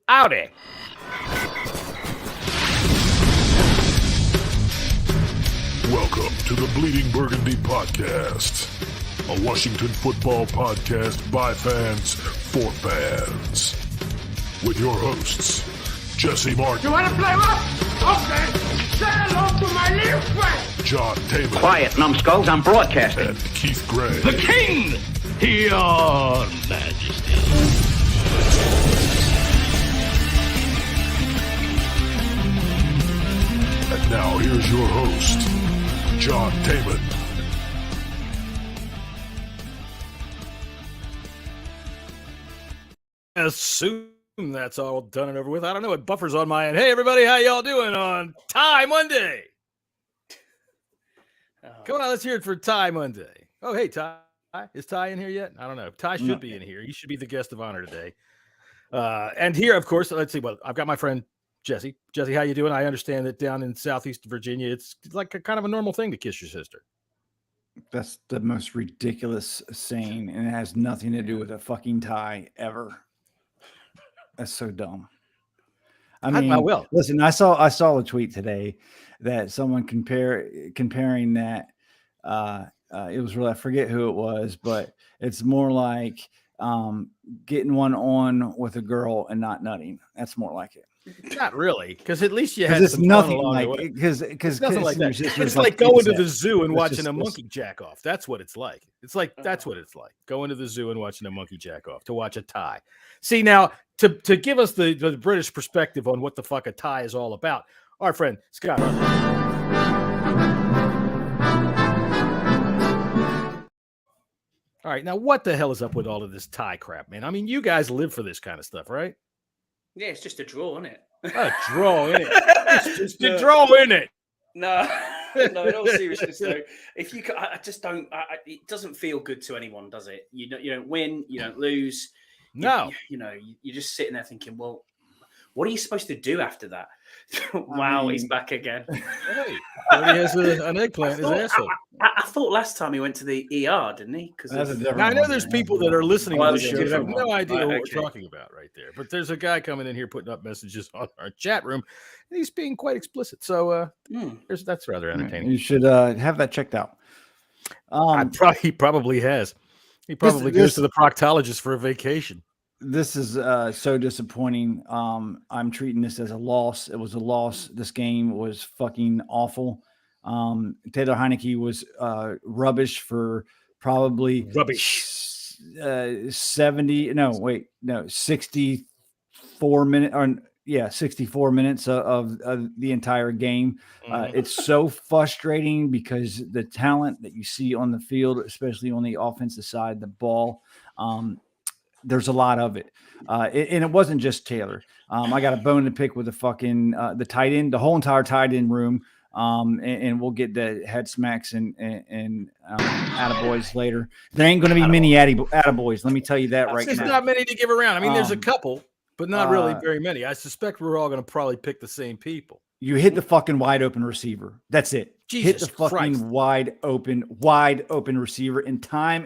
Howdy. Welcome to the Bleeding Burgundy Podcast, a Washington football podcast by fans for fans. With your hosts, Jesse Martin. You want to play what? Okay. Say hello to my little friend. John Taylor. Quiet, numbskulls, I'm broadcasting. And Keith Gray. The King, your Majesty. And now here's your host, John Taylor. Assume that's all done and over with. I don't know what buffer's on my end. Hey, everybody, how y'all doing on Tie Monday? Come on, let's hear it for Tie Monday. Oh, hey, Ty. Is Ty in here yet? I don't know. Ty should be in here. He should be the guest of honor today. And here, of course, let's see. Well, I've got my friend Jesse. Jesse, how you doing? I understand that down in Southeast Virginia, it's like a kind of a normal thing to kiss your sister. That's the most ridiculous saying, and it has nothing to do with a fucking tie ever. That's so dumb. I mean, listen, I saw a tweet today that someone comparing that. It was really, I forget who it was, but it's more like getting one on with a girl and not nutting. That's more like it. Not really, because at least you had it's some nothing fun along like the way. because nothing like that. It's like going to the zoo and watching a monkey jack off. That's what it's like. It's like that's what it's like going to the zoo and watching a monkey jack off to watch a tie. See, now to give us the British perspective on what the fuck a tie is all about, our friend Scott. All right, now what the hell is up with all of this tie crap, man? I mean, you guys live for this kind of stuff, right? Yeah, it's just a draw, isn't it? A draw, isn't it? It's just a draw, isn't it? No, in all seriousness, though, if you, I just don't. It doesn't feel good to anyone, does it? You don't win, you don't lose. No, you're just sitting there thinking, well, what are you supposed to do after that? Wow, he's back again. Hey, he has an eggplant in his asshole. I thought last time he went to the ER, didn't he? Because I know there's people that are listening to the show that have no idea what we're talking about right there. But there's a guy coming in here putting up messages on our chat room, and he's being quite explicit. So that's rather entertaining. You should have that checked out. He probably has. He probably goes to the proctologist for a vacation. This is so disappointing. I'm treating this as a loss. It was a loss. This game was fucking awful. Taylor Heineke was rubbish for probably 64 minutes 64 minutes of the entire game. It's so frustrating because the talent that you see on the field, especially on the offensive side, the ball, there's a lot of it. And it wasn't just Taylor. I got a bone to pick with the fucking the tight end, the whole entire tight end room. And we'll get the head smacks and attaboys later. There ain't going to be many attaboys. Let me tell you that right now. There's not many to give around. I mean, there's a couple, but not really very many. I suspect we're all going to probably pick the same people. You hit the fucking wide open receiver. That's it. Jesus hit the fucking Christ. wide open receiver, and time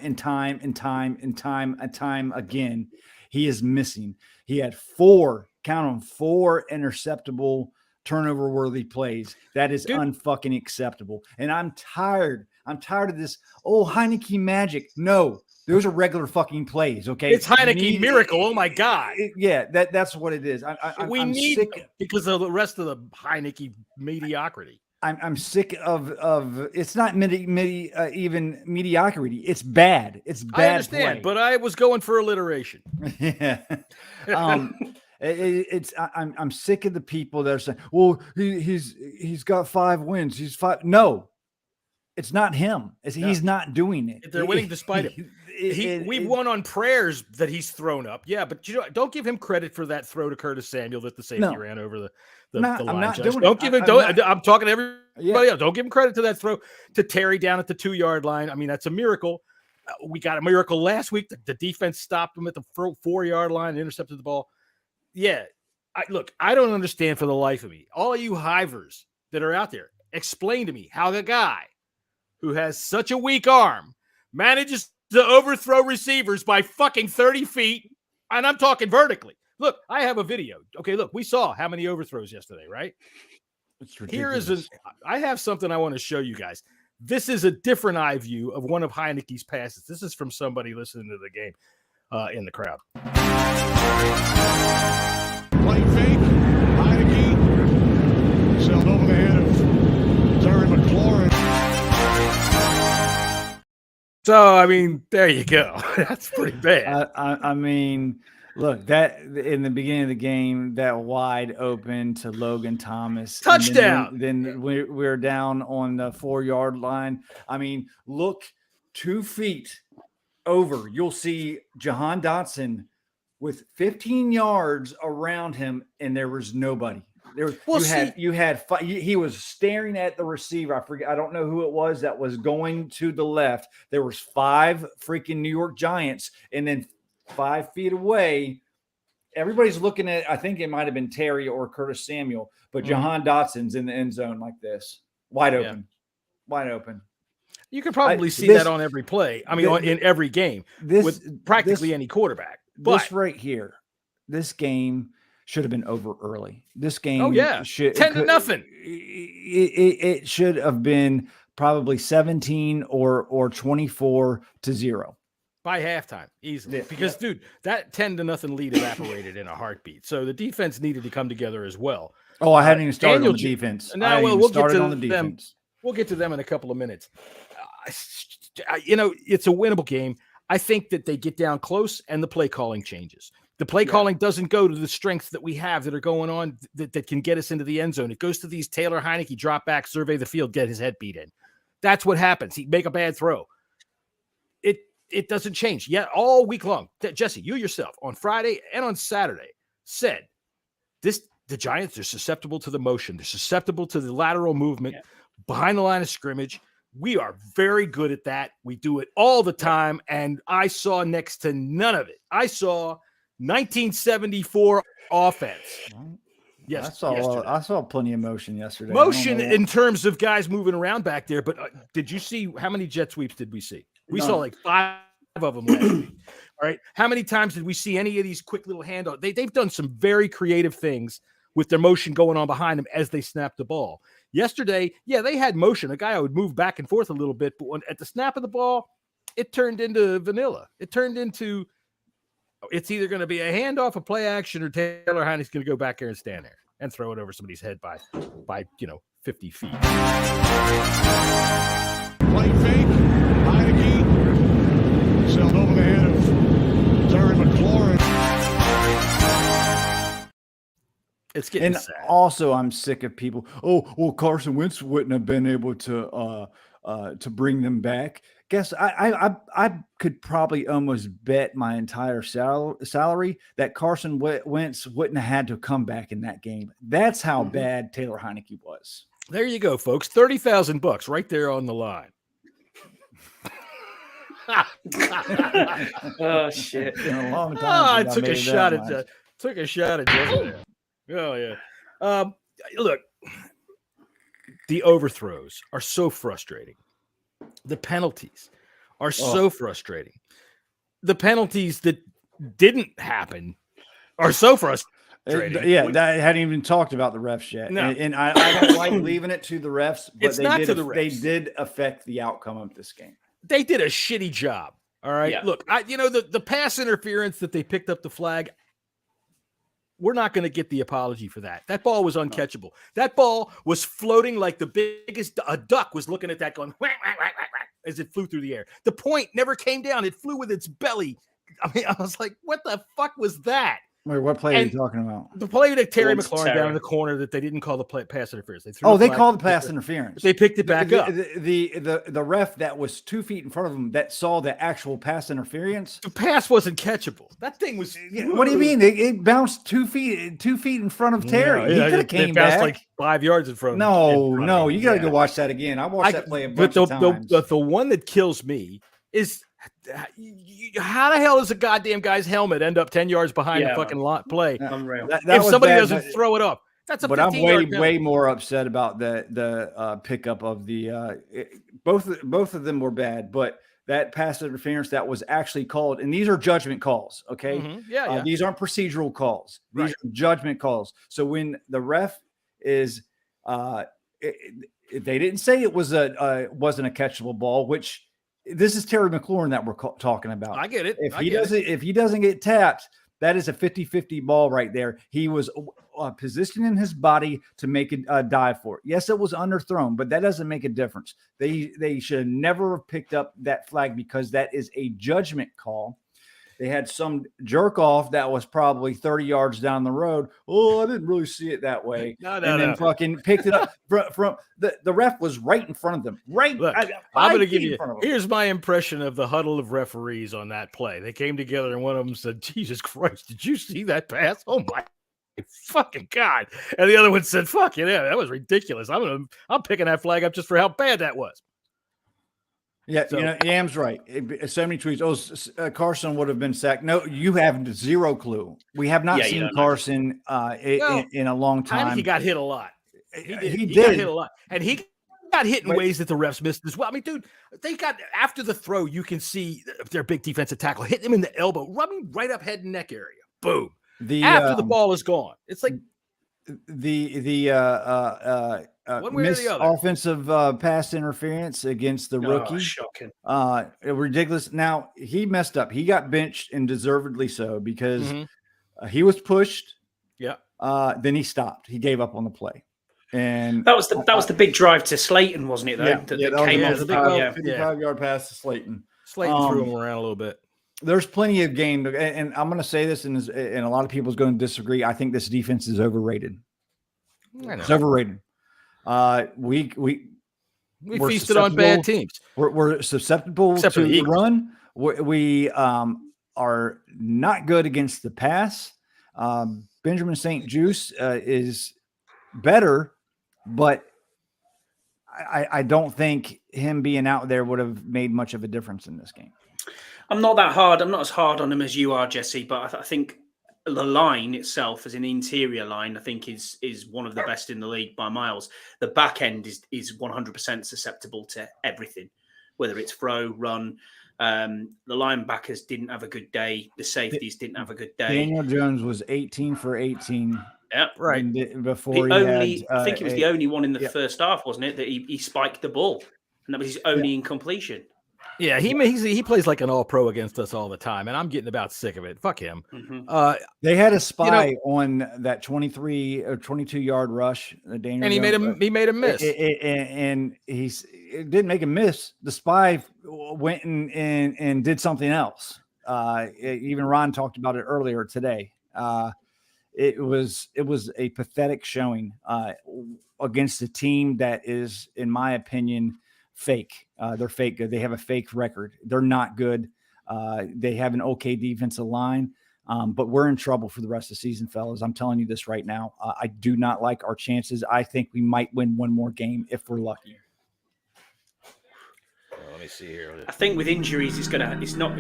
again, he is missing. He had four interceptable turnover worthy plays. That is unfucking acceptable. And I'm tired of this Heineke magic. No, those are regular fucking plays. Okay. It's Heineke miracle. Oh my God. That's what it is. I'm need sick because of the rest of the Heineke mediocrity. I'm sick of it's not even mediocrity. It's bad. It's bad. I understand, but I was going for alliteration. Yeah. I'm sick of the people that are saying, well, he's got 5 wins. He's 5. No, it's not him. He's not doing it. They're winning despite him. We've won on prayers that he's thrown up. Yeah, but don't give him credit for that throw to Curtis Samuel that the safety ran over the line judge. I'm talking to everybody else. Don't give him credit to that throw to Terry down at the 2-yard line. I mean, that's a miracle. We got a miracle last week. The defense stopped him at the 4-yard line and intercepted the ball. Yeah, I don't understand for the life of me. All of you hivers that are out there, explain to me how the guy who has such a weak arm manages to overthrow receivers by fucking 30 feet, and I'm talking vertically. Look, I have a video. Okay, look, we saw how many overthrows yesterday, right? I have something I want to show you guys. This is a different eye view of one of Heineke's passes. This is from somebody listening to the game in the crowd. Play fake. Heineke sailed over the head of Terry McLaurin. So, I mean, there you go. That's pretty bad. I mean, look, that in the beginning of the game, that wide open to Logan Thomas. Touchdown. Then we're down on the 4-yard line. I mean, look 2 feet over. You'll see Jahan Dotson with 15 yards around him, and there was nobody. He was staring at the receiver. I don't know who it was that was going to the left. There was 5 freaking New York Giants, and then 5 feet away, everybody's looking at, I think it might have been Terry or Curtis Samuel, but Jahan Dotson's in the end zone like this, wide open. You could probably see that on every play. I mean, in every game with practically any quarterback. But this right here, this game should have been over early. This game, 10-0. It should have been probably 17 or 24-0 by halftime, easily. Because, dude, that 10-0 lead evaporated in a heartbeat. So the defense needed to come together as well. Oh, I hadn't even started on the defense. We'll get to them. We'll get to them in a couple of minutes. It's a winnable game. I think that they get down close and the play calling changes. The play calling doesn't go to the strengths that we have that are going on that can get us into the end zone. It goes to these Taylor Heineke drop back, survey the field, get his head beat in. That's what happens. He make a bad throw. It doesn't change yet all week long. Jesse, you yourself on Friday and on Saturday said the Giants are susceptible to the motion. They're susceptible to the lateral movement behind the line of scrimmage. We are very good at that. We do it all the time. And I saw next to none of it. I saw 1974 offense. Yes, I saw plenty of motion yesterday. Motion in terms of guys moving around back there. But did you see how many jet sweeps did we see? We saw like 5 of them last week. All right. How many times did we see any of these quick little handoffs? They've done some very creative things with their motion going on behind them as they snap the ball. Yesterday, they had motion. A guy would move back and forth a little bit, but at the snap of the ball, it turned into vanilla. It turned into it's either going to be a handoff, a play action, or Taylor Heineke's going to go back there and stand there and throw it over somebody's head by 50 feet. Play fake. Heineke sailed over the head of Terry McLaurin. It's getting sad. Also, I'm sick of people. Oh, well, Carson Wentz wouldn't have been able to bring them back. Guess I could probably almost bet my entire salary that Carson Wentz wouldn't have had to come back in that game. That's how bad Taylor Heineke was. There you go, folks. $30,000 right there on the line. Oh shit! It's been a long time. I took a shot at Jesse. Oh yeah. Look, the overthrows are so frustrating. The penalties are so frustrating. The penalties that didn't happen are so frustrating. I hadn't even talked about the refs yet. No. And I don't like leaving it to the refs, but they did affect the outcome of this game. They did a shitty job. All right. Yeah. Look, the pass interference that they picked up the flag, we're not going to get the apology for that. That ball was uncatchable. That ball was floating like the biggest a duck was looking at that going whack, whack, whack, whack, whack, as it flew through the air. The point never came down. It flew with its belly. I mean, I was like, what the fuck was that? Wait, what play are you talking about? The play that Terry McLaurin down in the corner that they didn't call the pass interference. They called the pass interference. They picked it back up. The ref that was 2 feet in front of him that saw the actual pass interference. The pass wasn't catchable. That thing was. What do you mean? It bounced 2 feet in front of Terry. He could have came back. Like 5 yards in front of him. No, you got to go watch that again. I watched that play a bunch of times. But the one that kills me is. How the hell does a goddamn guy's helmet end up 10 yards behind the fucking play? Unreal. If somebody doesn't throw it up, that's a 15-yard penalty. But I'm way more upset about the pickup of the both of them were bad, but that pass interference that was actually called, and these are judgment calls, okay? Mm-hmm. These aren't procedural calls. These are judgment calls. So when the ref is they didn't say it was wasn't a catchable ball, which this is Terry McLaurin that we're talking about. I get it. If he doesn't get tapped, that is a 50-50 ball right there. He was positioning his body to make a dive for it. Yes, it was underthrown, but that doesn't make a difference. They should never have picked up that flag because that is a judgment call. They had some jerk off that was probably 30 yards down the road. Oh, I didn't really see it that way. Then fucking picked it up from the ref was right in front of them. Right. Look, I'm going to give you, here's my impression of the huddle of referees on that play. They came together and one of them said, Jesus Christ, did you see that pass? Oh my fucking God. And the other one said, fuck yeah, that was ridiculous. I'm picking that flag up just for how bad that was. Yeah, so, Yam's right. So many tweets. Oh, Carson would have been sacked. No, you have zero clue. We have not seen Carson in a long time. He got hit a lot. He did got hit a lot, and he got hit in ways that the refs missed as well. I mean, dude, they got after the throw. You can see their big defensive tackle hit him in the elbow, rubbing right up head and neck area. Boom. After the ball is gone, it's like missed offensive pass interference against the rookie. Shocking. Ridiculous. Now he messed up. He got benched and deservedly so because he was pushed. Yeah. Then he stopped. He gave up on the play. And that was the big drive to Slayton, wasn't it? Though that came off the 55-yard pass to Slayton. Slayton threw him around a little bit. There's plenty of game, and I'm going to say this, and a lot of people is going to disagree. I think this defense is overrated. It's overrated. We feasted on bad teams. We're susceptible to the run. We are not good against the pass. Benjamin St. Juice is better, but I don't think him being out there would have made much of a difference in this game. I'm not as hard on him as you are, Jesse, but I think the line itself as an interior line, I think is one of the best in the league by miles. The back end is 100% susceptible to everything, whether it's throw, run. The linebackers didn't have a good day. The safeties didn't have a good day. Daniel Jones was 18 for 18. Yeah, right. Before I think he was the only one in the first half, wasn't it? That he spiked the ball, and that was his only incompletion. Yeah, he plays like an all-pro against us all the time, and I'm getting about sick of it. Fuck him. Mm-hmm. They had a spy on that 23 or 22-yard rush. And he made him miss. And it didn't make him miss. The spy went and did something else. Even Ron talked about it earlier today. It was a pathetic showing against a team that is, in my opinion, fake. They're fake good. They have a fake record. They're not good. They have an okay defensive line, but we're in trouble for the rest of the season, fellas. I'm telling you this right now. I do not like our chances. I think we might win one more game if we're lucky. Well, let me see here. I think with injuries, it's not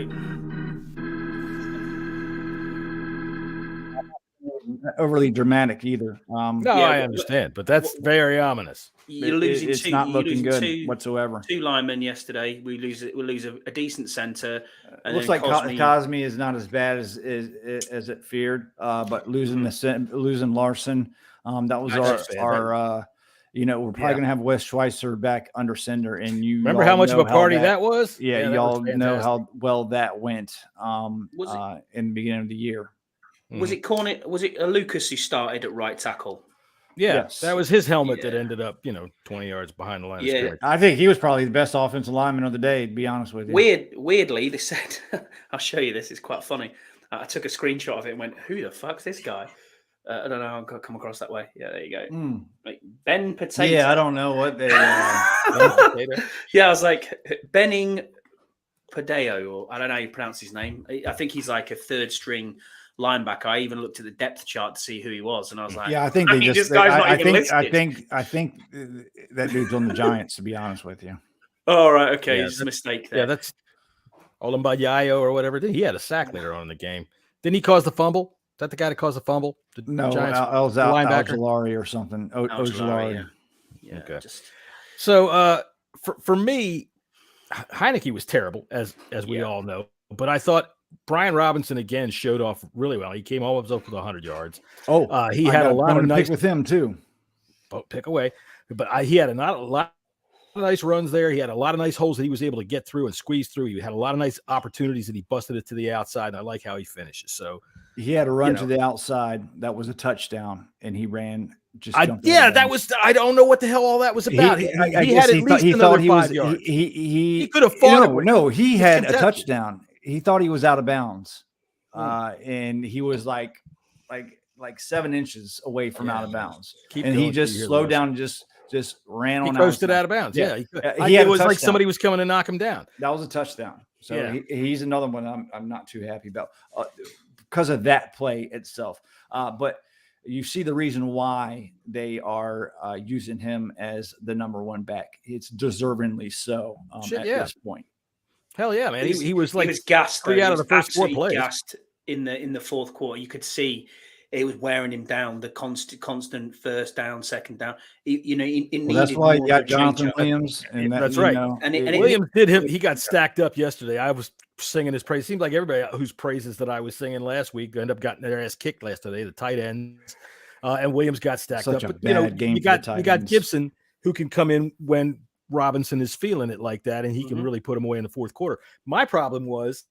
overly dramatic either. I understand, but that's very ominous. You're losing it's not looking good whatsoever. 2 linemen yesterday. We lose a decent center. Looks like Cosme is not as bad as it feared, but losing Larson, that was our we're probably going to have Wes Schweitzer back under center, and you remember how much of a party that was? Yeah, y'all know how well that went in the beginning of the year. Was it Lucas who started at right tackle? Yeah, yes. That was his helmet that ended up, 20 yards behind the line of scrimmage. I think he was probably the best offensive lineman of the day, to be honest with you. Weirdly, they said, I'll show you this. It's quite funny. I took a screenshot of it and went, who the fuck's this guy? I don't know how I've come across that way. Yeah, there you go. Like Ben Potato. Yeah, I don't know what they Yeah, I was like, Benning Padeo, or I don't know how you pronounce his name. I think he's like a third string linebacker. I even looked at the depth chart to see who he was, and I was like, "Yeah, I think they just. I think that dude's on the Giants. To be honest with you. Oh, right, okay, it's a mistake there. Yeah, that's Olambayayo or whatever. He had a sack later on in the game. Didn't he cause the fumble? Is that the guy that caused the fumble? No, Ojulari or something. Ojulari. Yeah. Okay. So, for me, Heineke was terrible, as we all know. But I thought Brian Robinson again showed off really well. He came almost up with 100 yards. He had a lot of nice with him too. Pick away, but he had a lot of nice runs there. He had a lot of nice holes that he was able to get through and squeeze through. He had a lot of nice opportunities and he busted it to the outside. And I like how he finishes. So he had a run to the outside that was a touchdown, and he ran. That was. I don't know what the hell all that was about. He had at least another 5 yards. He could have fought it. No, he had a touchdown. He thought he was out of bounds, and he was like 7 inches away from out of bounds, and he just slowed down and just ran on. He coasted out of bounds. Yeah, it was like somebody was coming to knock him down. That was a touchdown. So he's another one I'm not too happy about because of that play itself. But you see the reason why they are using him as the number 1 back. It's deservingly so at this point. Hell yeah, man! He was gassed. 3 out of the first 4 plays. Gassed in the fourth quarter. You could see it was wearing him down. The constant first down, second down. That's why you got Jonathan Williams, and that's right. And Williams did him. He got stacked up yesterday. I was singing his praise. Seems like everybody whose praises that I was singing last week ended up getting their ass kicked yesterday. The tight ends and Williams got stacked up. But you got Gibson who can come in when Robinson is feeling it like that, and he can really put him away in the fourth quarter. My problem is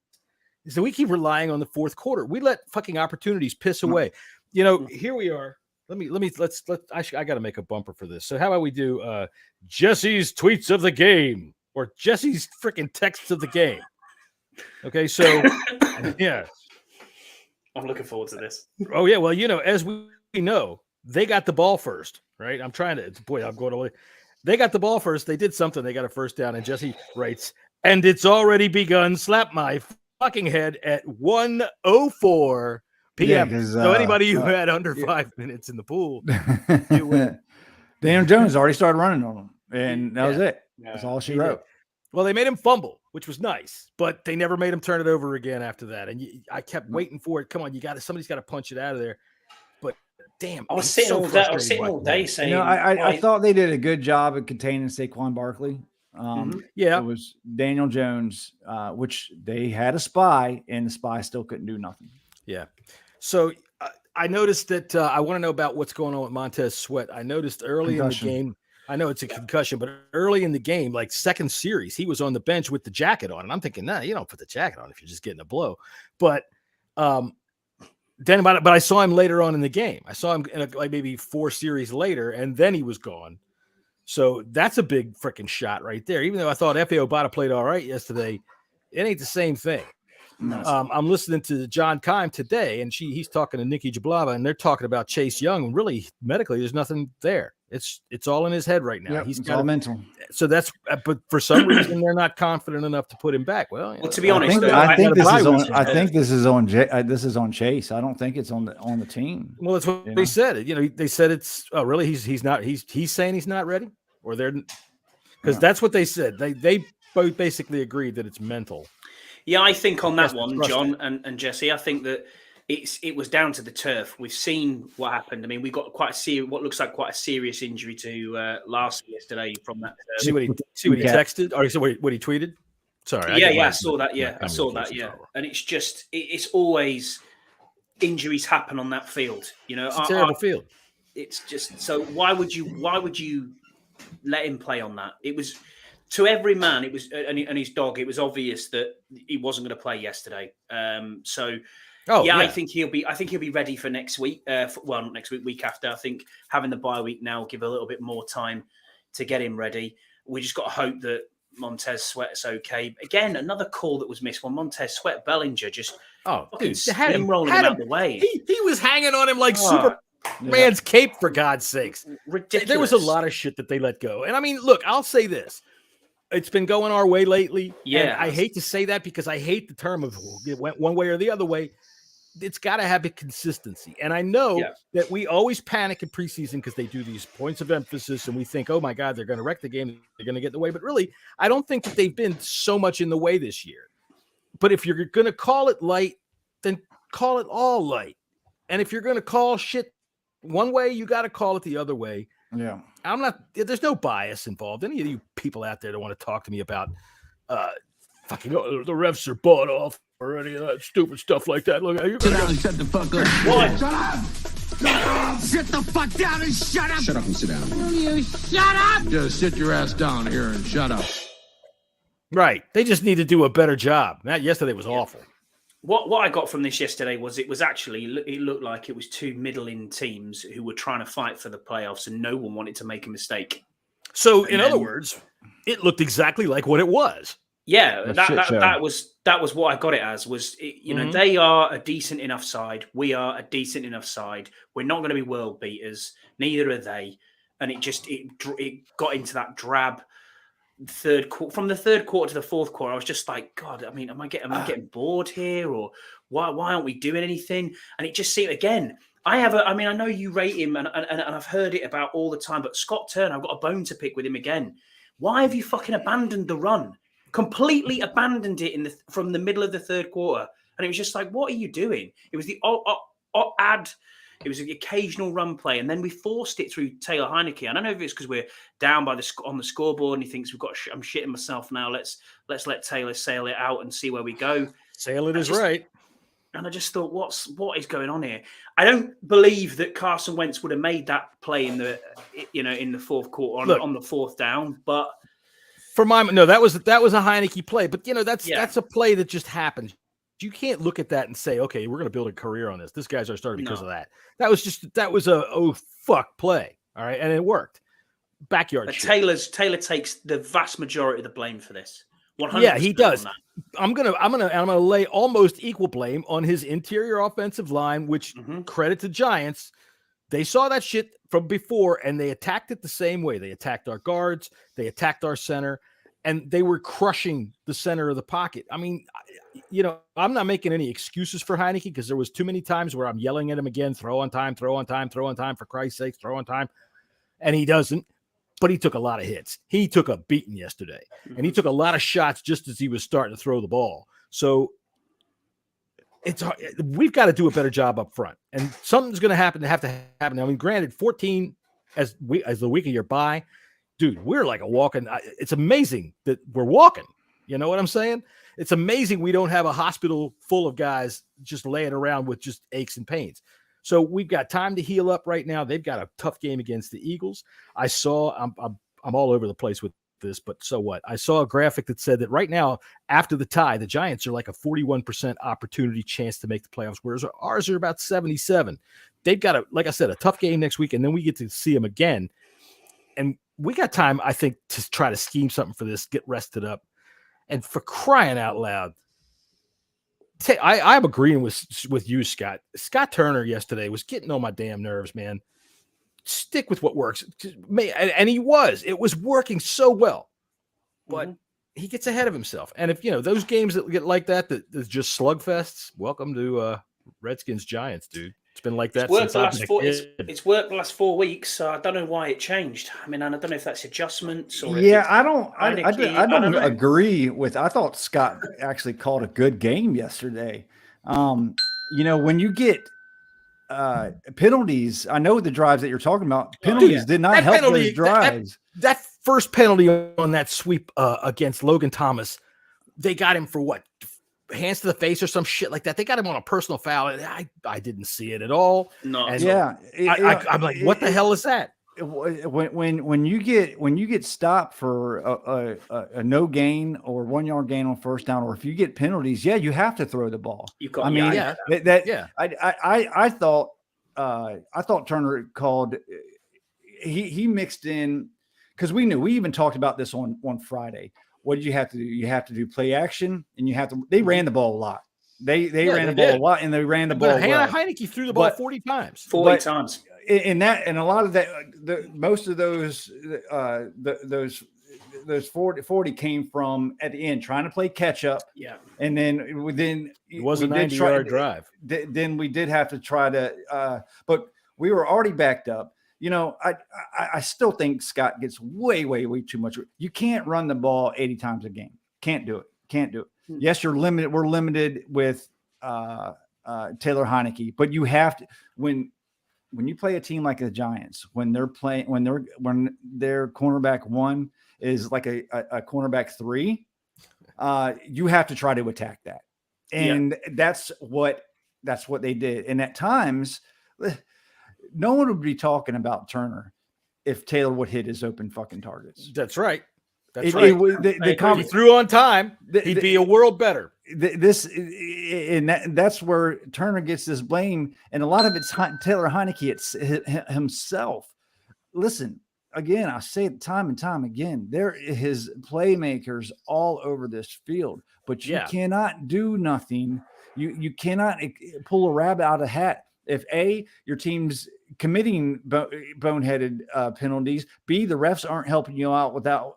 that we keep relying on the fourth quarter. We let fucking opportunities piss away. Here we are. I got to make a bumper for this. So how about we do Jesse's tweets of the game or Jesse's freaking texts of the game? Okay, so yeah, I'm looking forward to this. Oh yeah, well, as we know, they got the ball first, right? I'm going away. They got the ball first. They did something. They got a first down, and Jesse writes, "And it's already begun. Slap my fucking head at 1:04 p.m." Yeah, so anybody who had under 5 minutes in the pool, you win. Daniel Jones already started running on him, and that was it. That's all she wrote. Well, they made him fumble, which was nice, but they never made him turn it over again after that. And I kept waiting for it. Come on, somebody's got to punch it out of there. But damn, I was sitting all day saying. I thought they did a good job of containing Saquon Barkley. It was Daniel Jones, which they had a spy, and the spy still couldn't do nothing. Yeah. So I noticed that I want to know about what's going on with Montez Sweat. I noticed early in the game. I know it's a concussion, but early in the game, like second series, he was on the bench with the jacket on. And I'm thinking, you don't put the jacket on if you're just getting a blow. But but I saw him later on in the game. I saw him like maybe 4 series later, and then he was gone. So that's a big freaking shot right there. Even though I thought F.A. Obata played all right yesterday, it ain't the same thing. I'm listening to John Keim today, and he's talking to Nikki Jablava, and they're talking about Chase Young. And really, medically, there's nothing there. It's all in his head right now. Yep, he's all mental. So but for some reason, they're not confident enough to put him back. Well, to be honest, I think this is on Chase. I don't think it's on the team. Well, that's what they said. They said it's really he's not he's saying he's not ready, or they're because that's what they said. They both basically agreed that it's mental. Yeah, I think on that one, John and Jesse, I think that it was down to the turf. We've seen what happened. I mean, we got what looks like quite a serious injury to Larson yesterday from that. See what he texted, or what he tweeted. Sorry. I saw that. Yeah, I saw that. Yeah, and it's always injuries happen on that field. It's a terrible field. It's just so. Why would you let him play on that? It was. To every man, it was, and his dog. It was obvious that he wasn't going to play yesterday. I think he'll be ready for next week. Not next week, week after. I think having the bye week now will give a little bit more time to get him ready. We just got to hope that Montez Sweat's okay. Again, another call that was missed when Montez Sweat Bellinger just rolling him out the way. He was hanging on him like Superman's cape, for God's sakes. Ridiculous. There was a lot of shit that they let go. And I mean, look, I'll say this. It's been going our way lately. Yeah. I hate to say that because I hate the term of it went one way or the other way. It's got to have a consistency. And I know that we always panic in preseason because they do these points of emphasis and we think, oh my God, they're going to wreck the game. They're going to get in the way. But really, I don't think that they've been so much in the way this year. But if you're going to call it light, then call it all light. And if you're going to call shit one way, you got to call it the other way. Yeah. There's no bias involved. Any of you people out there that want to talk to me about fucking the refs are bought off or any of that stupid stuff like that. Look, Sit down and shut the fuck up. What? Shut up! Shut up! Sit the fuck down and shut up! Shut up and sit down. Will you shut up? Just sit your ass down here and shut up. Right. They just need to do a better job. Yesterday was awful. What I got from this yesterday was it looked like it was two middling teams who were trying to fight for the playoffs and no one wanted to make a mistake. So, in other words, it looked exactly like what it was. Yeah, that was what I got it as. They are a decent enough side. We are a decent enough side. We're not going to be world beaters. Neither are they. And it got into that drab third quarter. From the third quarter to the fourth quarter, I was just like, God. I mean, am I getting bored here, or why aren't we doing anything? And it just seemed again. I know you rate him, and I've heard it about all the time. But Scott Turner, I've got a bone to pick with him again. Why have you fucking abandoned the run? Completely abandoned it from the middle of the third quarter, and it was just like, what are you doing? It was the it was the occasional run play, and then we forced it through Taylor Heineke. I don't know if it's because we're down on the scoreboard, and he thinks I'm shitting myself now. Let's let Taylor sail it out and see where we go. Sail it is right. And I just thought, what is going on here? I don't believe that Carson Wentz would have made that play in the fourth quarter on the fourth down, but. That was a Heineke play, but that's a play that just happens. You can't look at that and say, okay, we're going to build a career on this. This guy's our starter because of that. That was a oh fuck play. All right, and it worked. Backyard shit. Taylor takes the vast majority of the blame for this. 100%. Yeah, he does. I'm gonna lay almost equal blame on his interior offensive line, which credit to Giants. They saw that shit from before, and they attacked it the same way. They attacked our guards, they attacked our center, and they were crushing the center of the pocket. I mean, I'm not making any excuses for Heineke because there was too many times where I'm yelling at him again, throw on time, for Christ's sake, throw on time. And he doesn't, but he took a lot of hits. He took a beating yesterday, and he took a lot of shots just as he was starting to throw the ball. So we've got to do a better job up front, and something's going to have to happen. I mean, granted, 14 as the week of your bye, dude, we're like a walking. It's amazing that we're walking. You know what I'm saying? It's amazing we don't have a hospital full of guys just laying around with just aches and pains. So we've got time to heal up right now. They've got a tough game against the Eagles. I'm all over the place with this, but so what? I saw a graphic that said that right now, after the tie, the Giants are like a 41% opportunity chance to make the playoffs, whereas ours are about 77. They've got like I said, a tough game next week, and then we get to see them again. And we got time, I think, to try to scheme something for this, get rested up. And for crying out loud, I'm agreeing with you, Scott. Scott Turner yesterday was getting on my damn nerves, man. Stick with what works. And he was. It was working so well. But he gets ahead of himself. And if, those games that get like that's just slugfests, welcome to Redskins Giants, dude. It's been like that since I've been a kid. It's worked the last 4 weeks, so I don't know why it changed. I mean, I don't know if that's adjustments or I don't agree with. I thought Scott actually called a good game yesterday. When you get penalties, I know the drives that you're talking about. Penalties did not help those drives. That first penalty on that sweep against Logan Thomas, they got him for what? Hands to the face or some shit like that. They got him on a personal foul. I didn't see it at all. No, and I'm like, what the hell is that? When you get stopped for a no gain or 1 yard gain on first down, or if you get penalties, you have to throw the ball. I thought Turner called. He mixed in because we even talked about this on Friday. What did you have to do? You have to do play action, and they ran the ball a lot. They ran the ball a lot, and they ran the ball. Hannah Heineke threw the ball 40 times. 40 times. And a lot of that, most of those 40 came from at the end trying to play catch up. Yeah, and then within it was a 90-yard drive. Then we did have to try to, but we were already backed up. I still think Scott gets way too much. You can't run the ball 80 times a game. Can't do it. Yes, you're limited. We're limited with Taylor Heineke, but you have to when you play a team like the Giants, when their cornerback one is like a cornerback 3, you have to try to attack that. And that's what they did. And at times, no one would be talking about Turner if Taylor would hit his open fucking targets. That's right. That's right. If he threw on time, he'd be a world better. That's where Turner gets this blame, and a lot of it's Taylor Heineke. It's himself. Listen, again, I say it time and time again. There is playmakers all over this field, but you cannot do nothing. You cannot pull a rabbit out of a hat. If A, your team's committing boneheaded penalties, B, the refs aren't helping you out without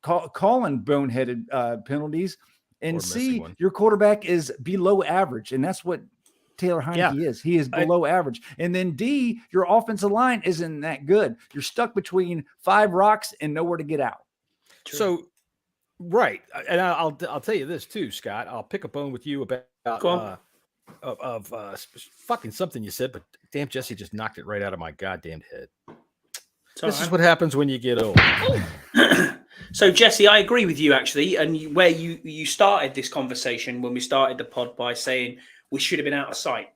calling boneheaded penalties, and C, your quarterback is below average, and that's what Taylor Heineke is. He is below average. And then D, your offensive line isn't that good. You're stuck between 5 rocks and nowhere to get out. True. So, right, and I'll tell you this too, Scott. I'll pick a bone with you about fucking something you said, but damn, Jesse just knocked it right out of my goddamn head. This is what happens when you get old. So, Jesse, I agree with you, actually. And where you started this conversation when we started the pod by saying we should have been out of sight.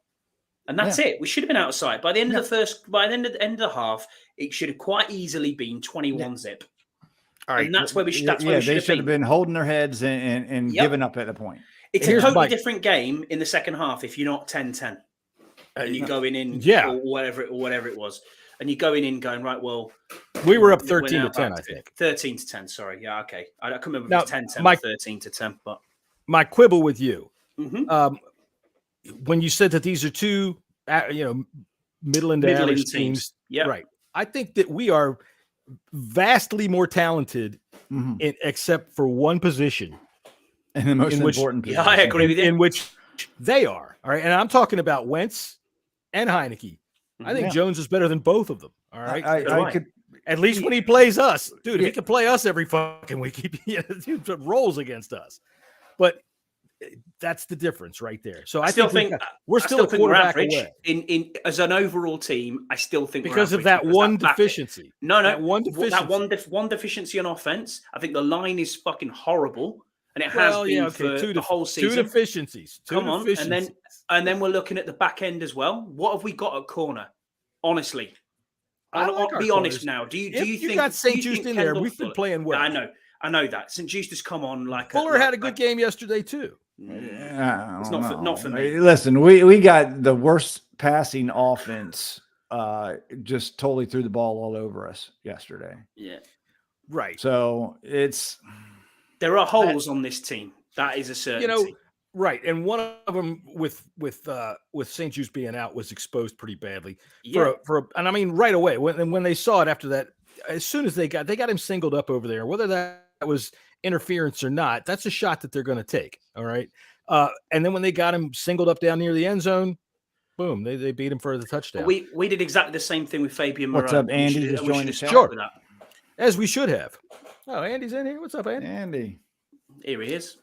And that's it. We should have been out of sight. By the end of the end of the half, it should have quite easily been 21 zip. All right. And that's where we should they should have been holding their heads and giving up at the point. It's a totally different game in the second half if you're not 10-10. And you're going in or whatever it was. And you're going in going, right, well, we were up 13-10, I think. 13-10, sorry. Yeah, okay. I can't remember if it was 10-10 or 13-10, but my quibble with you. When you said that these are two middle average teams, right. I think that we are vastly more talented except for one position. And the most important position. Yeah, I agree with you. In which they are. All right. And I'm talking about Wentz and Heineke. I think Jones is better than both of them. All right. I could, at least when he plays us. Dude, if he could play us every fucking week, he rolls against us. But that's the difference right there. So I still think we're still a quarterback away. In as an overall team, I still think because of that one deficiency. That one deficiency on offense. I think the line is fucking horrible. And it has been for the whole season. Two deficiencies. And then we're looking at the back end as well. What have we got at corner? Honestly, I'll be honest now. Do you think you got St. Just in there? We've been playing well. I know that St. Just has come on like Fuller had a good game yesterday too. It's not for me. Listen, we got the worst passing offense. Just totally threw the ball all over us yesterday. Yeah, right. So there are holes on this team. That is a certainty. Right. And one of them with St. Juice being out was exposed pretty badly. And I mean, right away when they saw it after that, as soon as they got him singled up over there, whether that was interference or not, that's a shot that they're going to take. All right. And then when they got him singled up down near the end zone, boom, they beat him for the touchdown. We did exactly the same thing with Fabian Moreau. What's up, Andy? Just joined the show. Sure. As we should have. Oh, Andy's in here. What's up, Andy? Andy. Here he is.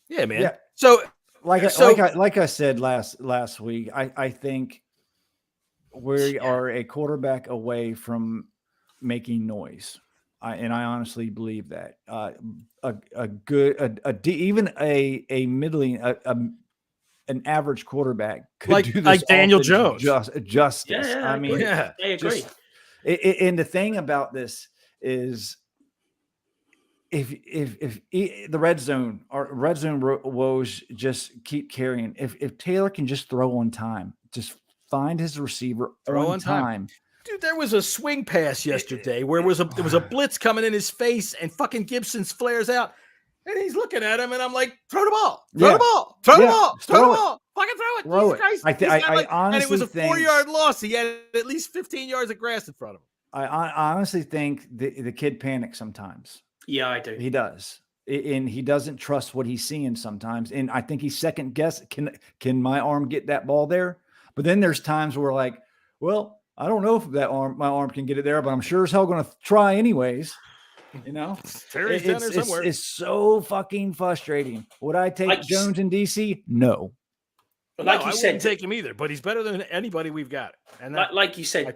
Yeah, man. Yeah. So, like I said last week, I think we are a quarterback away from making noise. I honestly believe that even a middling an average quarterback could do this like Daniel Jones justice. Yeah, I mean, I agree. And the thing about this is, if the red zone woes just keep carrying, if Taylor can just throw on time, just find his receiver on time. Dude, there was a swing pass yesterday where there was a blitz coming in his face, and fucking Gibson's flares out, and he's looking at him, and I'm like, throw the ball, throw the ball, fucking throw it. Jesus Christ. I honestly and it was a 4-yard loss. He had at least 15 yards of grass in front of him. I honestly think the kid panics sometimes. Yeah, I do. He does. And he doesn't trust what he's seeing sometimes. And I think he's second guess. Can my arm get that ball there? But then there's times where like, well, I don't know if my arm can get it there, but I'm sure as hell going to try anyways. You know, it's so fucking frustrating. Would I take Jones in DC? No. But like you said, I wouldn't take him either, but he's better than anybody we've got. And like you said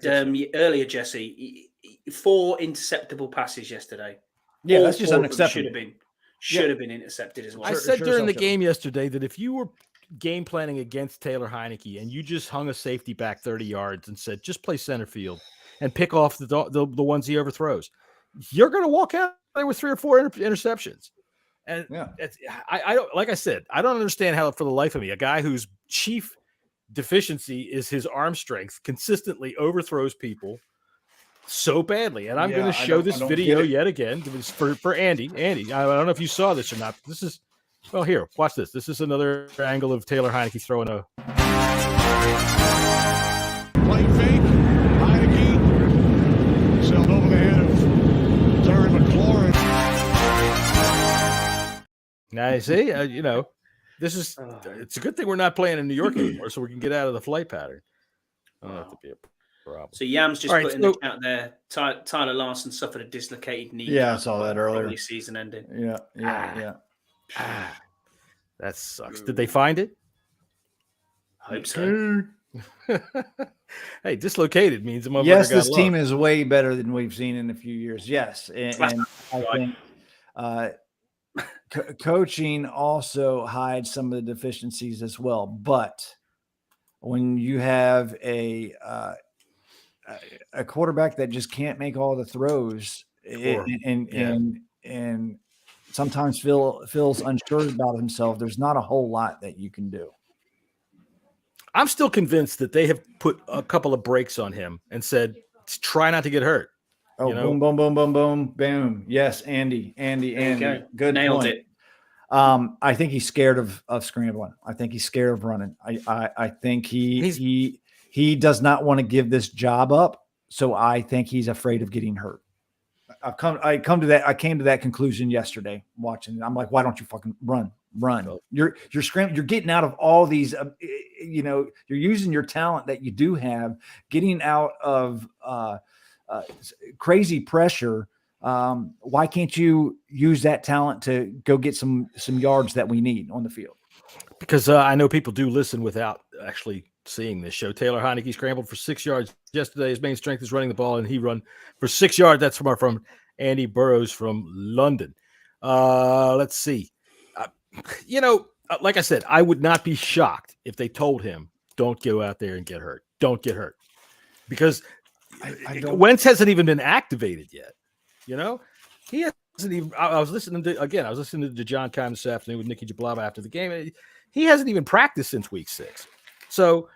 earlier, Jesse, 4 interceptable passes yesterday. Yeah, that's just unacceptable. Should have been. should have been intercepted as well. I said during the game yesterday that if you were game planning against Taylor Heineke and you just hung a safety back 30 yards and said, just play center field and pick off the ones he overthrows, you're going to walk out there with 3 or 4 interceptions. And I don't, like I said, I don't understand how, for the life of me, a guy whose chief deficiency is his arm strength consistently overthrows people so badly. And I'm going to show this video yet again for Andy. Andy, I don't know if you saw this or not. This is, well, here, watch this. This is another angle of Taylor Heineke throwing a play fake. Heineke sailed over the head of Terry McLaurin. Now, you see, this is, it's a good thing we're not playing in New York anymore, so we can get out of the flight pattern. That to be a problem. So Yams just put in the chat there, Tyler Larson suffered a dislocated knee. Yeah, I saw that earlier. Season ending. Yeah. That sucks. Did they find it? I hope so. Hey, dislocated means the yes, this team is way better than we've seen in a few years. Yes, and I think coaching also hides some of the deficiencies as well. But when you have a quarterback that just can't make all the throws, and sometimes feels unsure about himself, there's not a whole lot that you can do. I'm still convinced that they have put a couple of breaks on him and said, try not to get hurt. Oh, boom, boom, boom, boom, boom, boom. Yes, Andy. Good Nailed point. it. I think he's scared of scrambling. I think he's scared of running. I think he does not want to give this job up. So I think he's afraid of getting hurt. I came to that conclusion yesterday watching it. I'm like, why don't you fucking run? You're scrambling. You're getting out of all these, you're using your talent that you do have, getting out of crazy pressure. Why can't you use that talent to go get some yards that we need on the field? Because I know people do listen without actually seeing this show. Taylor Heineke scrambled for 6 yards yesterday. His main strength is running the ball, and he run for 6 yards. That's from Andy Burrows from London. Let's see. Like I said, I would not be shocked if they told him, don't go out there and get hurt. Don't get hurt. Because Wentz hasn't even been activated yet. He hasn't even. I was listening to John Kime this afternoon with Nikki Jablaba after the game. He hasn't even practiced since week 6. So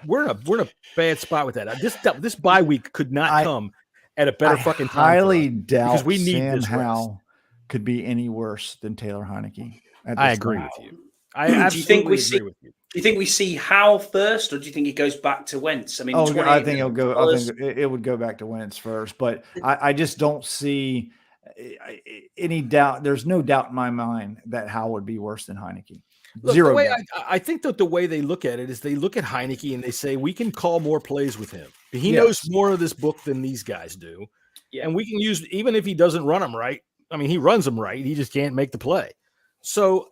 we're in a bad spot with that. This bye week could not come at a better fucking time. Highly doubt because we need Sam this Howell could be any worse than Taylor Heineke. I agree with you. Do you think we see Howell first, or do you think it goes back to Wentz? I mean, I think it'll go. I think it would go back to Wentz first, but I just don't see any doubt. There's no doubt in my mind that Howell would be worse than Heineke. Look, Zero. I think that the way they look at it is they look at Heineke and they say we can call more plays with him. He knows more of this book than these guys do, and we can use even if he doesn't run them right. I mean, he runs them right. He just can't make the play. So.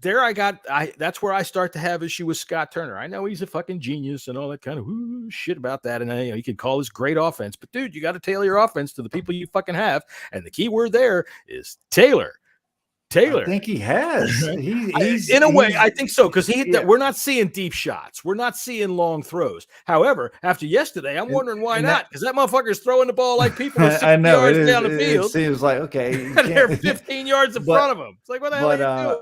That's where I start to have issue with Scott Turner. I know he's a fucking genius and all that kind of shit about that. And he can call his great offense, but dude, you got to tailor your offense to the people you fucking have. And the key word there is Taylor. I think he has. In a way, I think so. Cause we're not seeing deep shots. We're not seeing long throws. However, after yesterday, I'm wondering why not? Cause that motherfucker's throwing the ball like people are 60 yards down the field. It seems like, okay. And they're 15 yards in front of him. It's like, what the hell are you doing?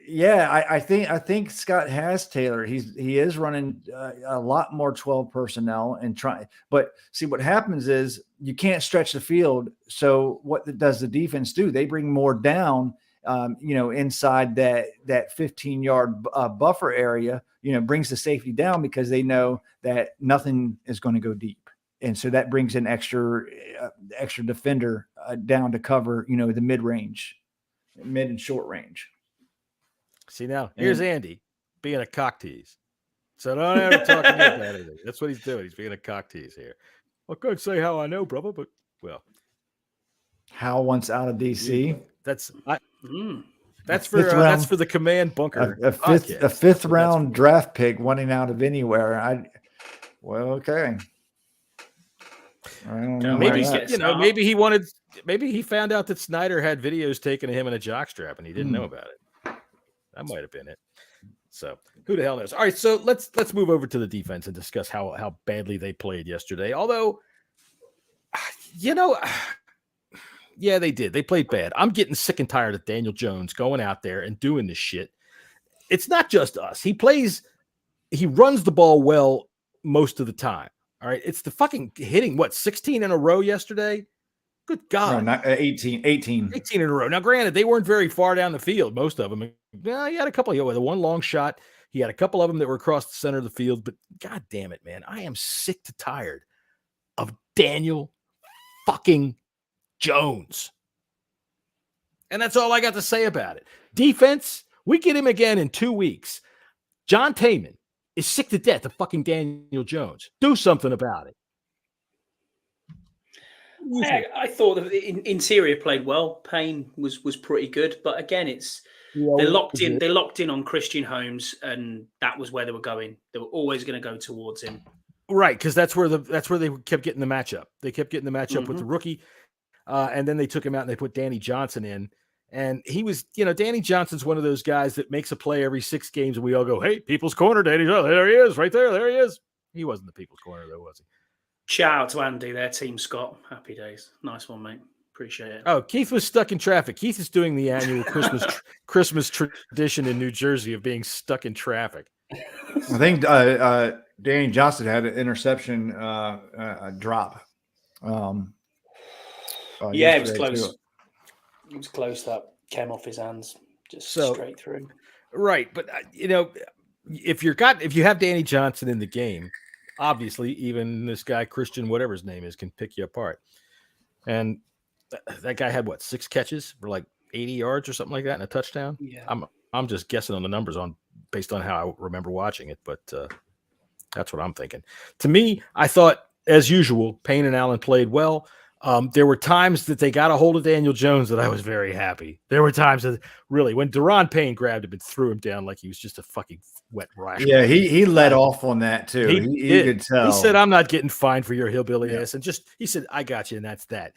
Yeah, I think Scott has Taylor. He is running a lot more 12 personnel and trying. But see, what happens is you can't stretch the field. So what does the defense do? They bring more down, inside that 15-yard buffer area. Brings the safety down because they know that nothing is going to go deep, and so that brings an extra defender down to cover the mid and short range. See, now here's Andy being a cock tease. So don't ever talk to me about anything. That's what he's doing. He's being a cock tease here. I can't say how I know, brother, but Hal wants out of DC. That's for the command bunker. A fifth round draft pick wanting out of anywhere. Okay. I don't know. Maybe he wanted maybe he found out that Snyder had videos taken of him in a jockstrap and he didn't know about it. That might have been it. So who the hell knows? All right, so let's move over to the defense and discuss how badly they played yesterday. Although, yeah, they did. They played bad. I'm getting sick and tired of Daniel Jones going out there and doing this shit. It's not just us. He runs the ball well most of the time. All right. It's the fucking hitting, 16 in a row yesterday? Good God. No, not 18. 18 in a row. Now, granted, they weren't very far down the field, most of them. Well, he had a couple of the one long shot. He had a couple of them that were across the center of the field. But God damn it, man. I am sick to tired of Daniel fucking Jones. And that's all I got to say about it. Defense, we get him again in 2 weeks. John Taman is sick to death of fucking Daniel Jones. Do something about it. I thought the interior played well. Payne was pretty good, but again, they locked in on Christian Holmes, and that was where they were going. They were always going to go towards him, right? Because that's where they kept getting the matchup. They kept getting the matchup with the rookie, and then they took him out and they put Danny Johnson in. And he was, Danny Johnson's one of those guys that makes a play every 6 games, and we all go, "Hey, people's corner, Danny! Oh, there he is, right there. There he is." He wasn't the people's corner, though, was he? Shout out to Andy, their team, Scott. Happy days. Nice one, mate. Appreciate it. Oh, Keith was stuck in traffic. Keith is doing the annual Christmas tradition in New Jersey of being stuck in traffic. I think Danny Johnson had an interception drop. Yeah, it was close. It was close. That came off his hands, just straight through. Right, but if you have Danny Johnson in the game, obviously even this guy Christian, whatever his name is, can pick you apart. And that guy had 6 catches for like 80 yards or something like that and a touchdown. Yeah, I'm just guessing on the numbers based on how I remember watching it, but that's what I'm thinking. To me, I thought, as usual, Payne and Allen played well. There were times that they got a hold of Daniel Jones that I was very happy. There were times that really, when Deron Payne grabbed him and threw him down like he was just a fucking wet rash. Yeah, he let off on that too. He could tell. He said, "I'm not getting fined for your hillbilly ass," and he said, "I got you," and that's that.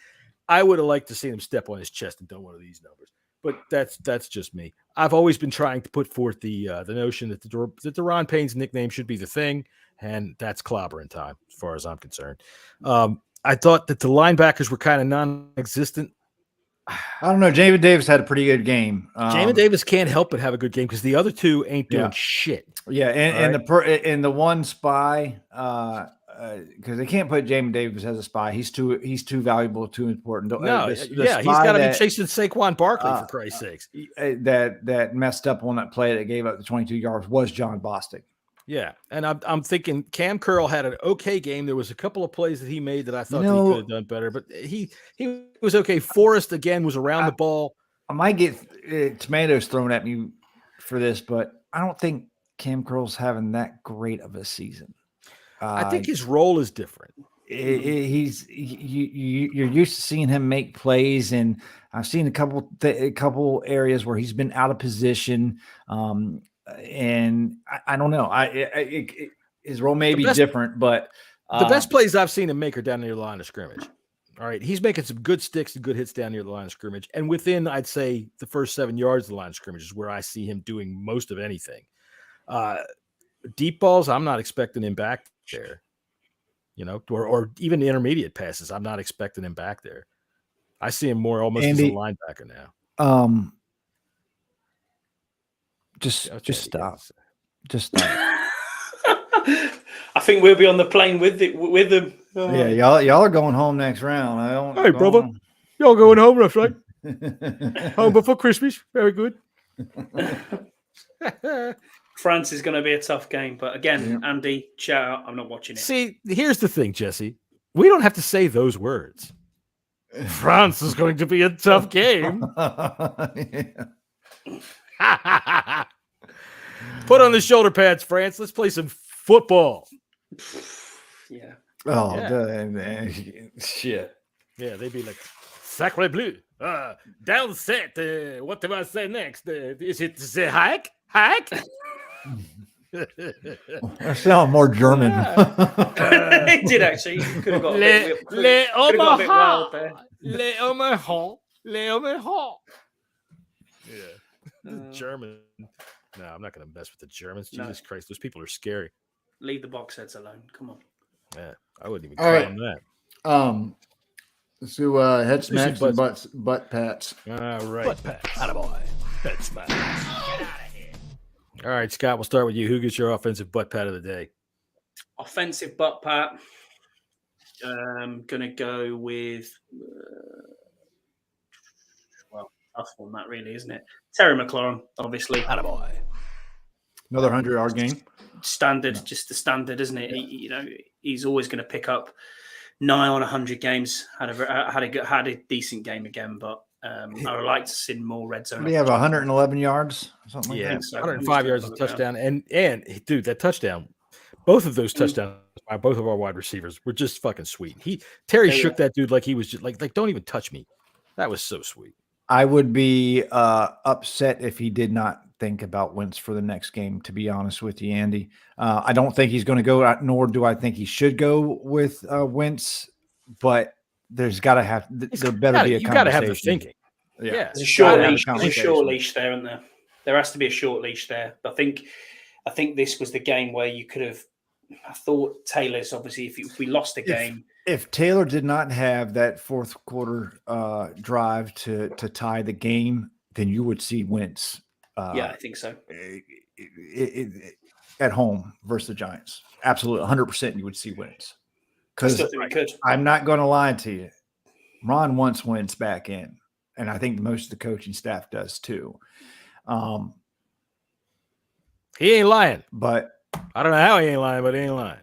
I would have liked to see him step on his chest and done one of these numbers, but that's just me. I've always been trying to put forth the notion that Deron Payne's nickname should be the thing, and that's clobbering time as far as I'm concerned. I thought that the linebackers were kind of non-existent. I don't know. Jamin Davis had a pretty good game. Jamin Davis can't help but have a good game because the other two ain't doing shit. Yeah, and the one spy, because they can't put Jamin Davis as a spy. He's too valuable, too important. No, he's got to be chasing Saquon Barkley for Christ's sakes. That messed up on that play that gave up the 22 yards was John Bostic. Yeah, and I'm thinking Cam Curl had an okay game. There was a couple of plays that he made that I thought he could have done better, but he was okay. Forrest, again, was around the ball. I might get tomatoes thrown at me for this, but I don't think Cam Curl's having that great of a season. I think his role is different. You're used to seeing him make plays, and I've seen a couple areas where he's been out of position. And I don't know. His role may be different, but the best plays I've seen him make are down near the line of scrimmage. All right, he's making some good sticks and good hits down near the line of scrimmage, and within, I'd say, the first 7 yards of the line of scrimmage is where I see him doing most of anything. Deep balls, I'm not expecting him back there. Or even intermediate passes, I'm not expecting him back there. I see him more almost as a linebacker now. Just stop. Just stop. I think we'll be on the plane with them. Yeah, y'all are going home next round. Hey, brother, y'all going home? That's right. Home before Christmas. Very good. France is going to be a tough game, but again, Andy, shout out. I'm not watching it. See, here's the thing, Jesse. We don't have to say those words. France is going to be a tough game. Put on the shoulder pads, France. Let's play some football. Yeah. Oh, yeah. Shit. Yeah, they'd be like, Sacre bleu. Down set. What do I say next? Is it the hike? Hike? I sound more German. It did actually. You could have got a bit wild there. Le Omaha. Yeah. German. No, I'm not going to mess with the Germans. Jesus Christ, those people are scary. Leave the box heads alone. Come on. Yeah, I wouldn't even call them that. Let's do head smacks and butt pats. All right. Butt pats. Attaboy. Head smack. Get out of here. All right, Scott, we'll start with you. Who gets your offensive butt pat of the day? Offensive butt pat. I'm going to go with, tough one that really, isn't it? Terry McLaurin, obviously. Attaboy. Another 100-yard game. Standard, just the standard, isn't it? He's always going to pick up 9 on 100 games. Had a decent game again, but I would like to see more red zone. We have 111 yards, something like that. So 105 yards of touchdown, and dude, that touchdown, both of those touchdowns by both of our wide receivers were just fucking sweet. Terry shook that dude like he was just like don't even touch me. That was so sweet. I would be upset if he did not think about Wentz for the next game, to be honest with you, Andy. I don't think he's going to go, nor do I think he should go with Wentz, but there's got to have, there better be a conversation. You got to have the thinking. Yeah. There's a short leash there, isn't there? There has to be a short leash there. I think this was the game where you could have, I thought Taylor's obviously, if we lost the game. If Taylor did not have that fourth quarter drive to tie the game, then you would see Wentz. I think so. At home versus the Giants. Absolutely. 100% you would see Wentz. Because I'm not going to lie to you. Ron wants Wentz back in. And I think most of the coaching staff does too. He ain't lying. But I don't know how he ain't lying, but he ain't lying.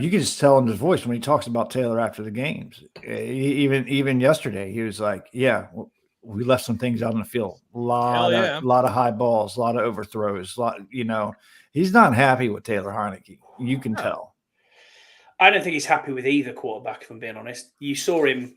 You can just tell in his voice when he talks about Taylor after the games. Even yesterday, he was like, "Yeah, we left some things out on the field. A lot of high balls, a lot of overthrows. He's not happy with Taylor Heineke. You can tell. I don't think he's happy with either quarterback, if I'm being honest. You saw him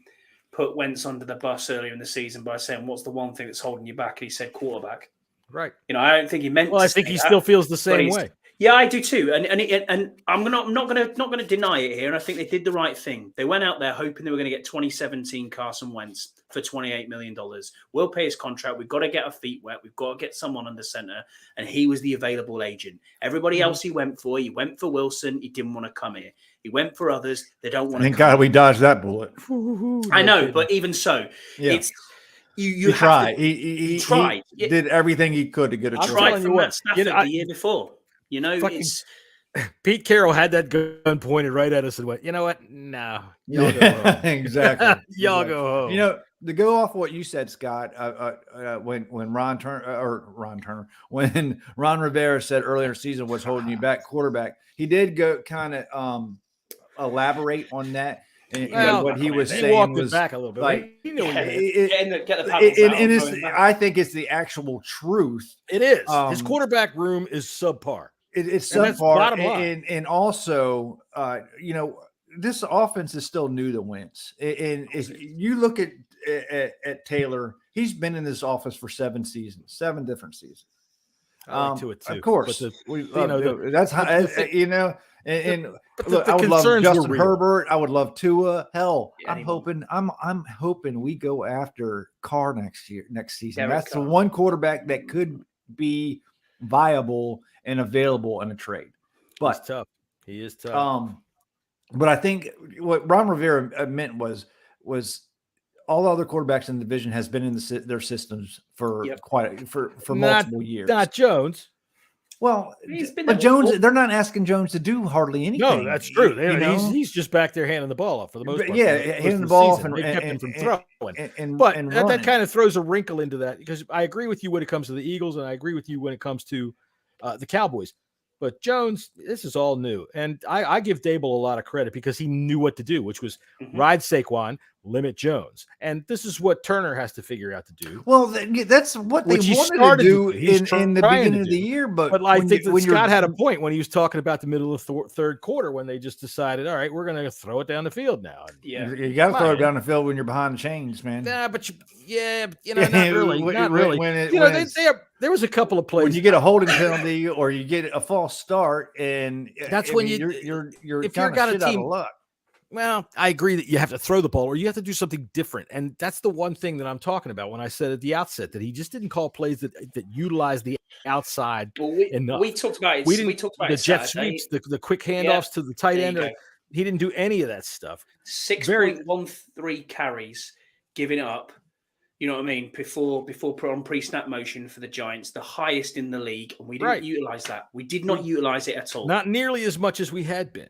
put Wentz under the bus earlier in the season by saying, "What's the one thing that's holding you back?" And he said, "Quarterback." Right. I don't think he meant. Well, I think he still feels the same way. Yeah, I do too, and I'm not going to deny it here. And I think they did the right thing. They went out there hoping they were going to get 2017 Carson Wentz for $28 million. We'll pay his contract. We've got to get our feet wet. We've got to get someone under center, and he was the available agent. Everybody else he went for Wilson. He didn't want to come here. He went for others. They don't want to. Thank God we dodged that bullet. I know, but even so, it's. You tried. He tried. He did everything he could to get a trade. Tried from Matt Stafford the year before. Pete Carroll had that gun pointed right at us and went, "You know what? No, y'all go home." Exactly. Y'all go home. To go off what you said, Scott, when Ron Rivera said earlier in the season what's holding you back, quarterback, he did go kind of elaborate on that. And what he was saying was back a little bit. Like, I think it's the actual truth. It is. His quarterback room is subpar. It's subpar, and also, this offense is still new to Wentz. And if you look at Taylor, he's been in this office for 7 different seasons. I like to it too. Of course, that's how And look, I would love Justin Herbert. I would love Tua. Hell, I'm hoping we go after Carr next season. That's the one quarterback that could be viable and available in a trade. But he's tough. He is tough. But I think what Ron Rivera meant was all the other quarterbacks in the division has been in their systems for multiple years. Not Jones. Well, but Jones, they're not asking Jones to do hardly anything. No, that's true. He's just back there handing the ball off for the most part. Yeah, handing the ball off and kept him from throwing. But that kind of throws a wrinkle into that, because I agree with you when it comes to the Eagles, and I agree with you when it comes to the Cowboys. But Jones, this is all new. And I give Dable a lot of credit because he knew what to do, which was ride Saquon, limit Jones. And this is what Turner has to figure out to do. Well, that's what they wanted to do in the beginning of the year. But I think that Scott had a point when he was talking about the middle of the third quarter when they just decided, all right, we're going to throw it down the field now. Yeah, you got to throw it down the field when you're behind the chains, man. Yeah, but not really. Not really. There was a couple of plays when you get a holding penalty or you get a false start, and that's when you're if you've got a team. Well, I agree that you have to throw the ball or you have to do something different. And that's the one thing that I'm talking about when I said at the outset that he just didn't call plays that utilize the outside enough. We talked about it. We talked about the jet sweeps, the quick handoffs to the tight end. He didn't do any of that stuff. 6.13 carries giving up. You know what I mean? Before on pre-snap motion for the Giants, the highest in the league. And we didn't utilize that. We did not utilize it at all. Not nearly as much as we had been.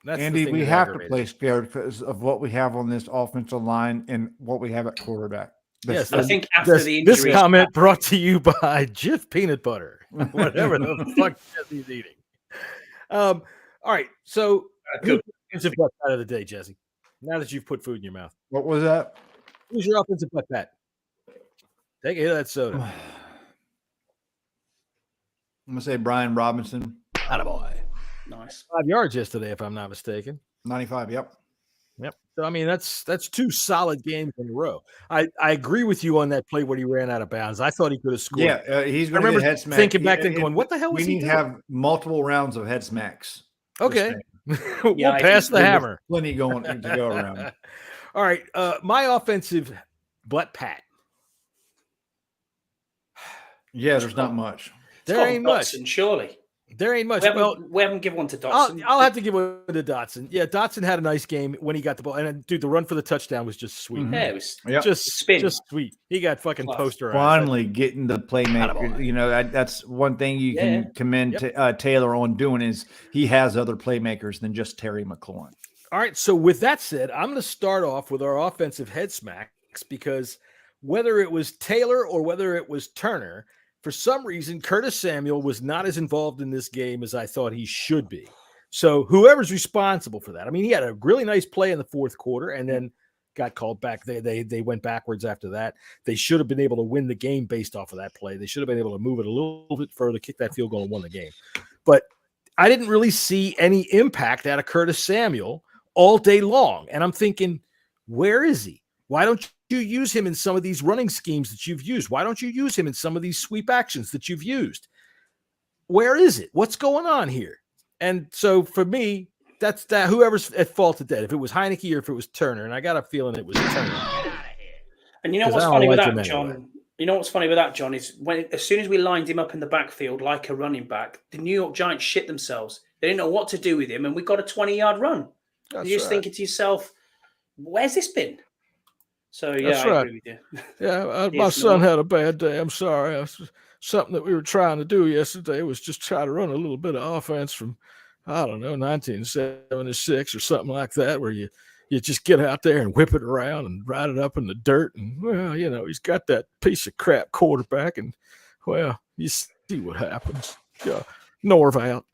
That's Andy, we have to play scared because of what we have on this offensive line and what we have at quarterbaall. Yes, I think after the injury, this comment brought to you by Jif Peanut Butter, whatever the fuck he's eating. All right, so who's your offensive butt pat of the day, Jesse? Now that you've put food in your mouth, what was that? Who's your offensive butt pat? Take a hit of that soda. I'm gonna say Brian Robinson. Attaboy. Nice. 5 yards yesterday, if I'm not mistaken. 95. Yep. So I mean, that's 2 solid games in a row. I agree with you on that play when he ran out of bounds. I thought he could have scored. Yeah, he's going to get a head smack. Thinking back then, going, "What the hell was he doing?" We need to have multiple rounds of head smacks. Okay, we'll pass the hammer. Plenty going to go around. All right, my offensive butt pat. Yeah, there's not much. There ain't much. Surely. There ain't much. We haven't given one to Dotson. I'll have to give one to Dotson. Yeah, Dotson had a nice game when he got the ball. And dude, the run for the touchdown was just sweet. Mm-hmm. Yeah, it was just sweet. He got fucking posterized. Finally getting the playmaker. You know, that's one thing you can commend Taylor on doing is he has other playmakers than just Terry McLaurin. All right. So with that said, I'm going to start off with our offensive head smacks because whether it was Taylor or whether it was Turner, for some reason, Curtis Samuel was not as involved in this game as I thought he should be. So whoever's responsible for that. I mean, he had a really nice play in the fourth quarter and then got called back. They went backwards after that. They should have been able to win the game based off of that play. They should have been able to move it a little bit further, kick that field goal and won the game. But I didn't really see any impact out of Curtis Samuel all day long. And I'm thinking, where is he? Why don't you use him in some of these running schemes that you've used? Why don't you use him in some of these sweep actions that you've used? Where is it? What's going on here? And so for me, that's that. Whoever's at fault of that, if it was Heineke or if it was Turner, and I got a feeling it was Turner. And you know what's funny with that, John? You know what's funny with that, John, is as soon as we lined him up in the backfield like a running back, the New York Giants shit themselves. They didn't know what to do with him, and we got a 20-yard run. You're just thinking to yourself, where's this been? So, yeah, that's right. I agree with you. Yeah, my son had a bad day. I'm sorry. Something that we were trying to do yesterday was just try to run a little bit of offense from, I don't know, 1976 or something like that, where you just get out there and whip it around and ride it up in the dirt. And, well, you know, he's got that piece of crap quarterback. And, well, you see what happens. Yeah, Norv out.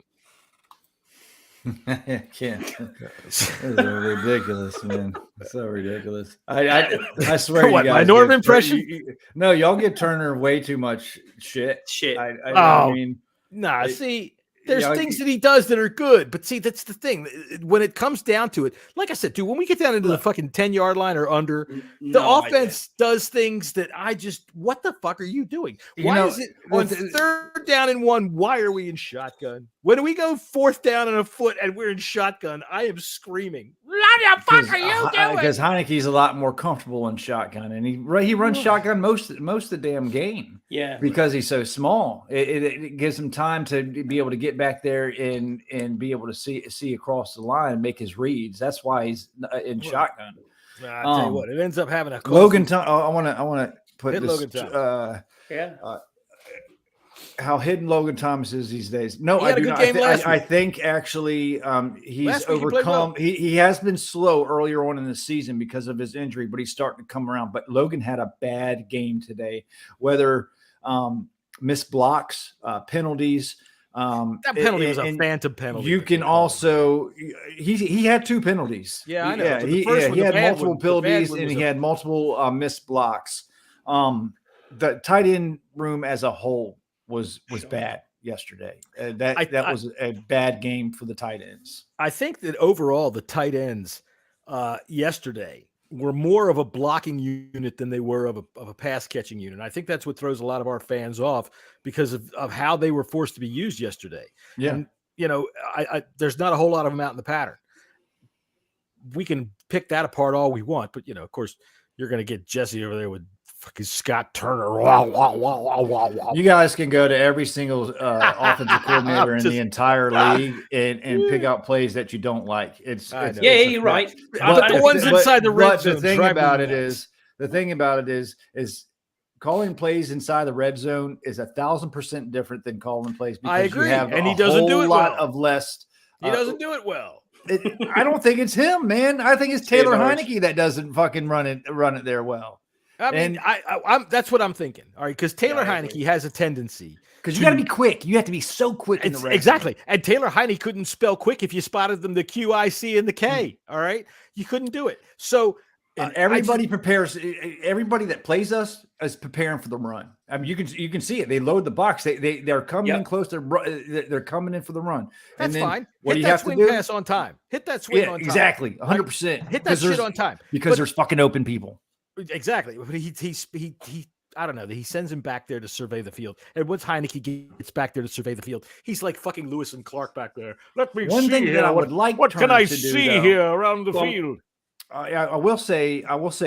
I can't. This is ridiculous, man. So ridiculous. I swear, what, you guys. My Norv impression? No, y'all give Turner way too much shit. I mean, nah. See, there's things that he does that are good, but see, that's the thing. When it comes down to it, like I said, dude, when we get down into the fucking 10-yard line or under, the offense does things that what the fuck are you doing? Why is it on third down and 1? Why are we in shotgun? When we go fourth down and a foot and we're in shotgun, I am screaming. What the fuck are you doing? Because Heineke's a lot more comfortable in shotgun, and he runs shotgun most of the damn game. Yeah, because he's so small, it gives him time to be able to get back there and be able to see across the line and make his reads. That's why he's in shotgun. I tell you what, it ends up having a Logan. I want to put hit this. Logan Thomas. How hidden Logan Thomas is these days. No, I do not. I think actually he's overcome. He has been slow earlier on in the season because of his injury, but he's starting to come around. But Logan had a bad game today, whether missed blocks, penalties, That penalty was a phantom penalty. You can also he had 2 penalties. Yeah, I know. Yeah, he had multiple penalties and he had multiple missed blocks. The tight end room as a whole was bad yesterday. That was a bad game for the tight ends. I think that overall the tight ends yesterday were more of a blocking unit than they were of a pass catching unit. I think that's what throws a lot of our fans off because of how they were forced to be used yesterday. Yeah. And, there's not a whole lot of them out in the pattern. We can pick that apart all we want, but of course you're going to get Jesse over there with fucking Scott Turner. Wow, wow, wow, wow, wow, wow. You guys can go to every single offensive coordinator in the entire league and pick out plays that you don't like. You're right. But the ones inside the red zone. The thing about it is calling plays inside the red zone is 1,000% different than calling plays. Because I agree, you have and he doesn't do it lot well. of less. He doesn't do it well. I don't think it's him, man. I think it's Taylor Heineke that doesn't fucking run it there well. I mean, I'm that's what I'm thinking. All right, because Taylor Heineke has a tendency because you got to be quick. You have to be so quick in the red exactly. And Taylor Heineke couldn't spell quick if you spotted them the QIC and the K. All right, you couldn't do it. So and everybody prepares. Everybody that plays us is preparing for the run. I mean, you can see it. They load the box. They're coming in close. They're coming in for the run. That's fine. What Hit do you that have swing to do? pass on time. Hit that swing on time. Exactly, 100%. Hit that shit on time because there's fucking open people. Exactly. But he I don't know. He sends him back there to survey the field. And once Heineke gets back there to survey the field, he's like fucking Lewis and Clark back there. Let me One see thing here. that I would like what Turner can I to do, see though, here around the field? I will say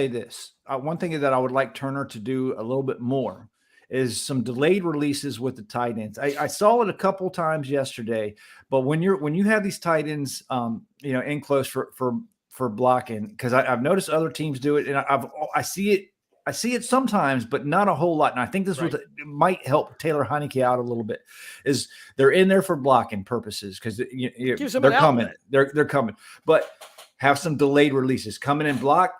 this. One thing that I would like Turner to do a little bit more is some delayed releases with the tight ends. I saw it a couple times yesterday, but when you have these tight ends, in close for blocking, because I've noticed other teams do it, and I see it sometimes, but not a whole lot. And I think this might help Taylor Heineke out a little bit. Is they're in there for blocking purposes because they're coming, they're coming, but have some delayed releases, come in and block,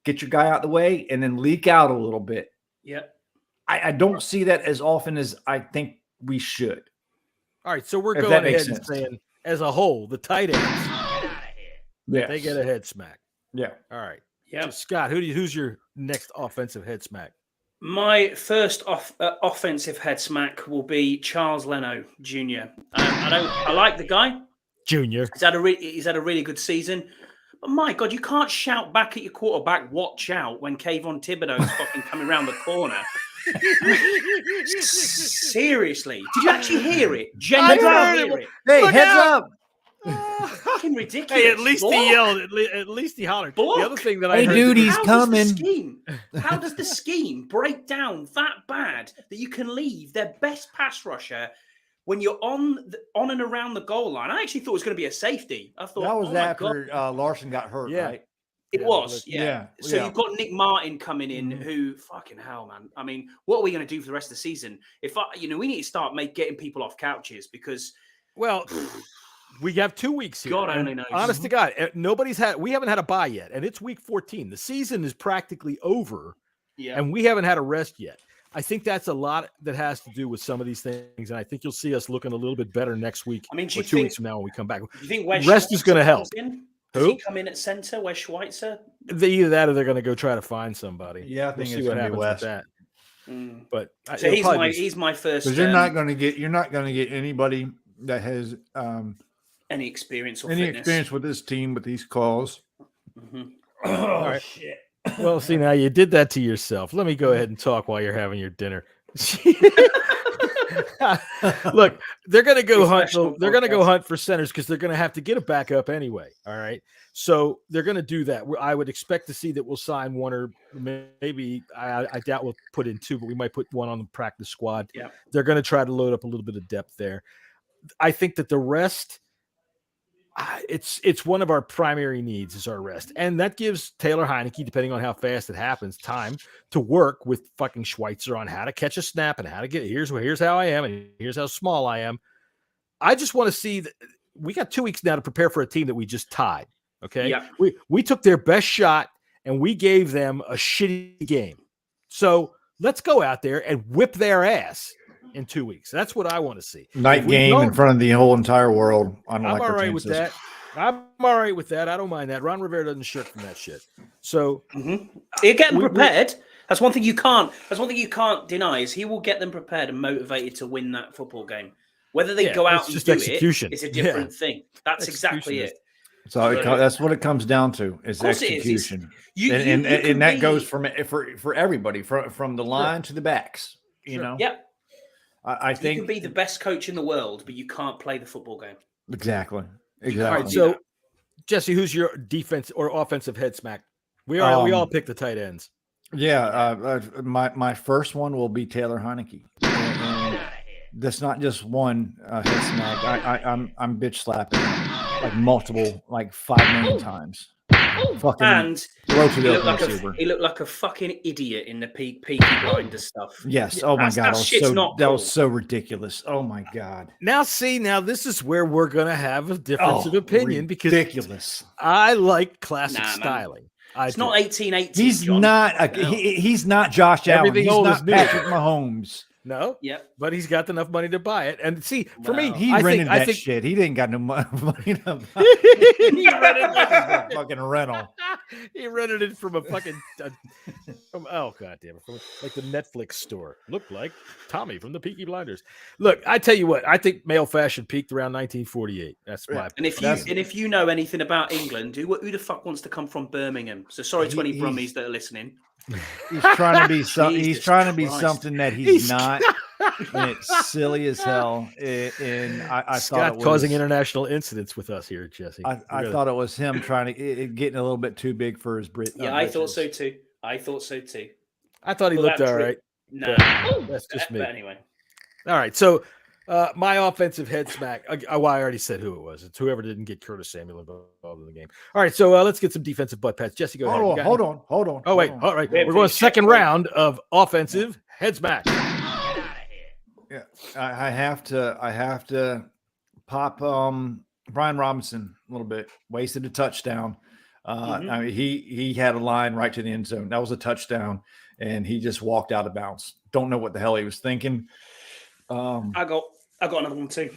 get your guy out the way, and then leak out a little bit. Yeah, I don't see that as often as I think we should. All right, so we're going ahead and saying, as a whole, the tight ends, they get a head smack. Yeah. All right. Yeah. So Scott, who's your next offensive head smack? My first offensive head smack will be Charles Leno Jr. I like the guy. Junior. He's had a really good season. But my God, you can't shout back at your quarterback, watch out, when Kayvon Thibodeau's fucking coming around the corner. Seriously. Did you actually hear it? Genuinely hear it? Hey, heads up. Fucking ridiculous. Hey, at least he yelled. At least he hollered. Block. The other thing that I heard, dude, he's coming. How does the scheme break down that bad that you can leave their best pass rusher when you're on and around the goal line? I actually thought it was going to be a safety. I thought that was after Larson got hurt, right? It was, yeah. So you've got Nick Martin coming in, who fucking hell, man. I mean, what are we going to do for the rest of the season? We need to start getting people off couches because, we have 2 weeks here. God only knows. Honest to God, we haven't had a bye yet, and it's week 14. The season is practically over, and we haven't had a rest yet. I think that's a lot that has to do with some of these things, and I think you'll see us looking a little bit better next week. I mean, or 2 weeks from now when we come back. Do you think Wes rest is going to help? Does he come in at center, Wes Schweitzer? Either that or they're going to go try to find somebody. Yeah, I think we'll see what happens with that. But so he's my first. Because you're not going to get anybody that has any experience or experience with this team with these calls. Mm-hmm. All right. Shit. Well, see, now you did that to yourself. Let me go ahead and talk while you're having your dinner. Look, they're going to go hunt. They're going to go hunt for centers because they're going to have to get a backup anyway. All right. So they're going to do that. I would expect to see that we'll sign one or maybe I doubt we'll put in two, but we might put one on the practice squad. Yeah. They're going to try to load up a little bit of depth there. I think that the rest, it's one of our primary needs is our rest. And that gives Taylor Heineke, depending on how fast it happens, time to work with fucking Schweitzer on how to catch a snap and how to get here's how I am and here's how small I am. I just want to see that we got 2 weeks now to prepare for a team that we just tied. Okay. Yeah. We took their best shot and we gave them a shitty game. So let's go out there and whip their ass in 2 weeks. That's what I want to see. Night game in front of the whole entire world. I'm all right with that. I'm all right with that. I don't mind that. Ron Rivera doesn't shirk from that shit. So you get them prepared. That's one thing you can't. That's one thing you can't deny is he will get them prepared and motivated to win that football game. Whether they go out and just do execution. it's a different thing. That's exactly it. So that's what it comes down to is execution. And that goes for everybody from the line to the backs. You know. Yeah. I think you can be the best coach in the world, but you can't play the football game. Exactly. All right, so Jesse, who's your defense or offensive head smack? We all pick the tight ends. Yeah, my first one will be Taylor Heineke. And that's not just one head smack. I'm bitch slapping him like multiple, like 5 million times. Fucking and throw to the open receiver. He looked like a fucking idiot in the Peaky Blinders stuff. Yes. Oh my god, that was so ridiculous. Oh my god. Now this is where we're gonna have a difference of opinion because ridiculous. I like classic styling. It's not 1880. He's John. not. He's not Josh Allen. Everything He's old not is new. Patrick Mahomes. No. Yeah. But he's got enough money to buy it. And see, for me, he rented that shit. He didn't got no money to buy it. He rented a fucking rental. He rented it from a fucking oh god damn it, from like the Netflix store. Looked like Tommy from the Peaky Blinders. Look, I tell you what, I think male fashion peaked around 1948. That's my and if you know anything about England, who the fuck wants to come from Birmingham? So sorry to any Brummies that are listening. He's trying to be he's trying to be something that he's not, and it's silly as hell. And I thought it was causing international incidents with us here, Jesse. I thought it was him trying to getting a little bit too big for his Brit. Yeah, I thought so too. I thought he looked all right. No, that's just me. But anyway, all right. So my offensive head smack. I already said who it was. It's whoever didn't get Curtis Samuel involved in the game. All right, so let's get some defensive butt pats. Jesse, go ahead. Hold on. Oh wait, all right. We're going second round of offensive head smack. Yeah, I have to pop Brian Robinson a little bit. Wasted a touchdown. I mean, he had a line right to the end zone. That was a touchdown, and he just walked out of bounds. Don't know what the hell he was thinking. I got another one too.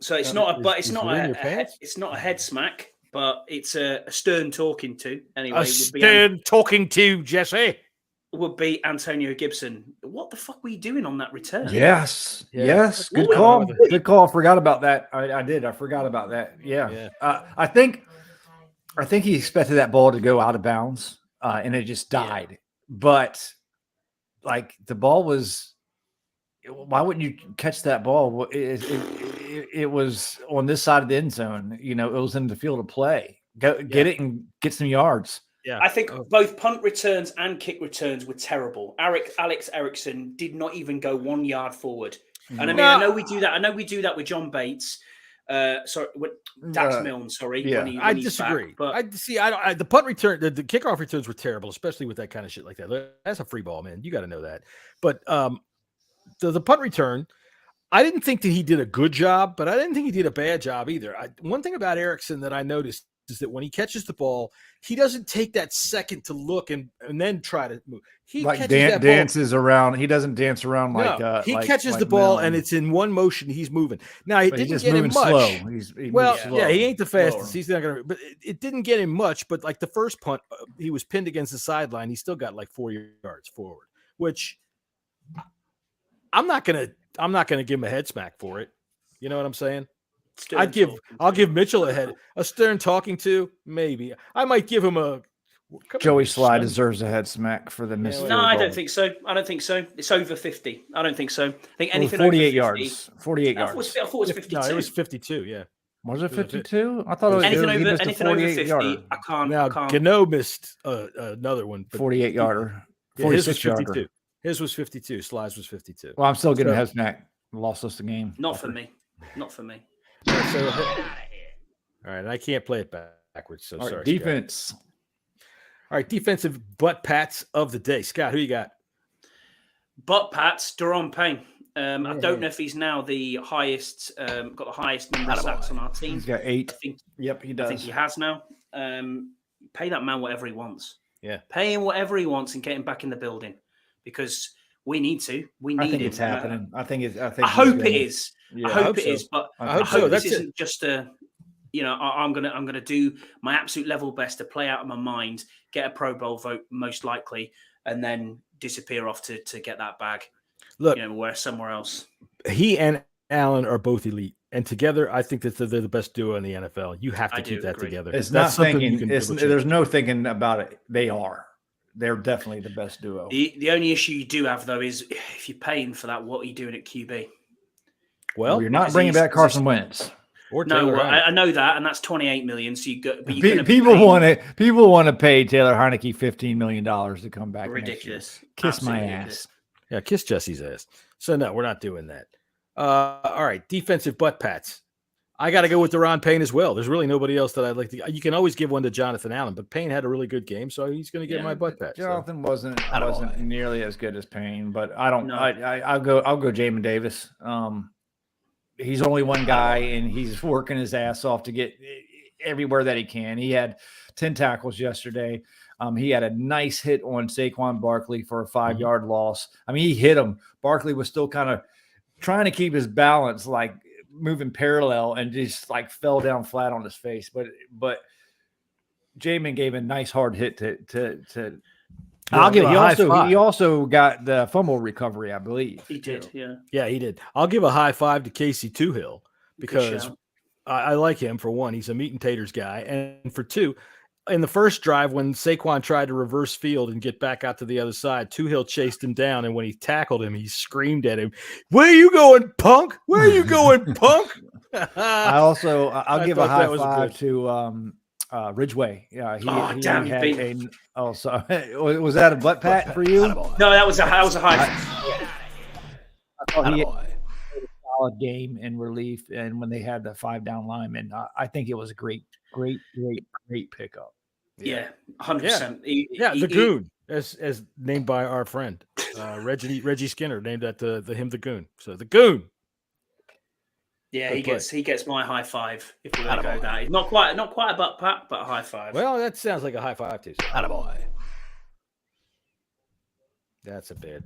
So it's not a head smack, but it's a stern talking to. Anyway, talking to Jesse would be Antonio Gibson. What the fuck were you doing on that return? Yes. Good call. Good call. Forgot about that. I did. I forgot about that. Yeah. I think he expected that ball to go out of bounds, and it just died. Yeah. But like the ball was. Why wouldn't you catch that ball? It was on this side of the end zone. You know, it was in the field of play. Get it and get some yards. Yeah, I think both punt returns and kick returns were terrible. Alex Erickson did not even go 1 yard forward. And I mean, I know we do that. I know we do that with John Bates. With Dax Milne. Sorry, yeah. I disagree. Back, but the punt return, the kickoff returns were terrible, especially with that kind of shit like that. That's a free ball, man. You got to know that. But the punt return, I didn't think that he did a good job, but I didn't think he did a bad job either. One thing about Erickson that I noticed is that when he catches the ball, he doesn't take that second to look and then try to move. He like dances around. He doesn't dance around like he catches the ball and it's in one motion. He's moving. Now he didn't get him much. Slow. He ain't the fastest. He's not gonna. But it didn't get him much. But like the first punt, he was pinned against the sideline. He still got like 4 yards forward, which I'm not gonna give him a head smack for it. You know what I'm saying? I'll give Mitchell a stern talking to, maybe. I might give him a Joey Sly deserves a head smack for the missed. No, I don't think so. It's over 50. I don't think so. I think anything 48 over 50, yards. 48 yards. I thought it was 52. No, it was 52, yeah. Was it 52? I thought it was anything over 50. Yarder. I can't. Now, Gano missed another one. 48 yarder. 46 yarder. His was 52. Sly's was 52. Well, I'm still getting a head smack. Lost us the game. Not for me. All right, I can't play it backwards. So sorry. Defense. Scott. All right, defensive butt pats of the day. Scott, who you got? Butt pats, Daron Payne. I don't know if he's now the highest, got the highest number of sacks on our team. He's got 8. Yep, he does. I think he has now. Pay that man whatever he wants. Yeah. Pay him whatever he wants and get him back in the building. Because We need to. We need I think him. it's happening. I hope it is. Yeah, I hope it is. But I hope so. That's this isn't just a. I'm gonna do my absolute level best to play out of my mind, get a Pro Bowl vote most likely, and then disappear off to get that bag. Look, where somewhere else. He and Allen are both elite, and together, I think that they're the best duo in the NFL. You have to keep that together. It's not thinking. There's no thinking about it. They are. They're definitely the best duo. The only issue you do have though is if you're paying for that, what are you doing at QB? Well, you're not bringing back Carson Wentz. I know that, and that's $28 million. So you got people want it. People want to pay Taylor Heineke $15 million to come back. Ridiculous. Kiss Absolutely my ridiculous. ass. Yeah, kiss Jesse's ass. So no, we're not doing that. All right, defensive butt pats. I got to go with Deron Payne as well. There's really nobody else that I'd like to. You can always give one to Jonathan Allen, but Payne had a really good game, so he's going to get my butt pat. Jonathan wasn't nearly as good as Payne, but I don't. No. I'll go Jamin Davis. He's only one guy, and he's working his ass off to get everywhere that he can. He had 10 tackles yesterday. He had a nice hit on Saquon Barkley for a 5-yard loss. I mean, he hit him. Barkley was still kind of trying to keep his balance, like moving parallel, and just like fell down flat on his face. But Jamin gave a nice hard hit to I'll give a high five. He also got the fumble recovery, I believe. He did, yeah. Yeah, he did. I'll give a high five to Casey Toohill because I like him. For one, he's a meat and taters guy. And for two, in the first drive, when Saquon tried to reverse field and get back out to the other side, Toohill chased him down. And when he tackled him, he screamed at him, "Where are you going, punk? Where are you going, punk?" I'll give a high five to Ridgeway. Yeah, he had sorry. Was that a butt pat for you? No, that was a high. I thought he had a solid game in relief, and when they had the 5 down linemen, I think it was a great pickup. Yeah, 100%. Yeah, the Goon, as named by our friend Reggie Skinner, named after him the Goon. So the Goon. Yeah, he gets my high five if we're gonna go that. He's not quite a butt pat, but a high five. Well, that sounds like a high five too. So. Attaboy. That's a bad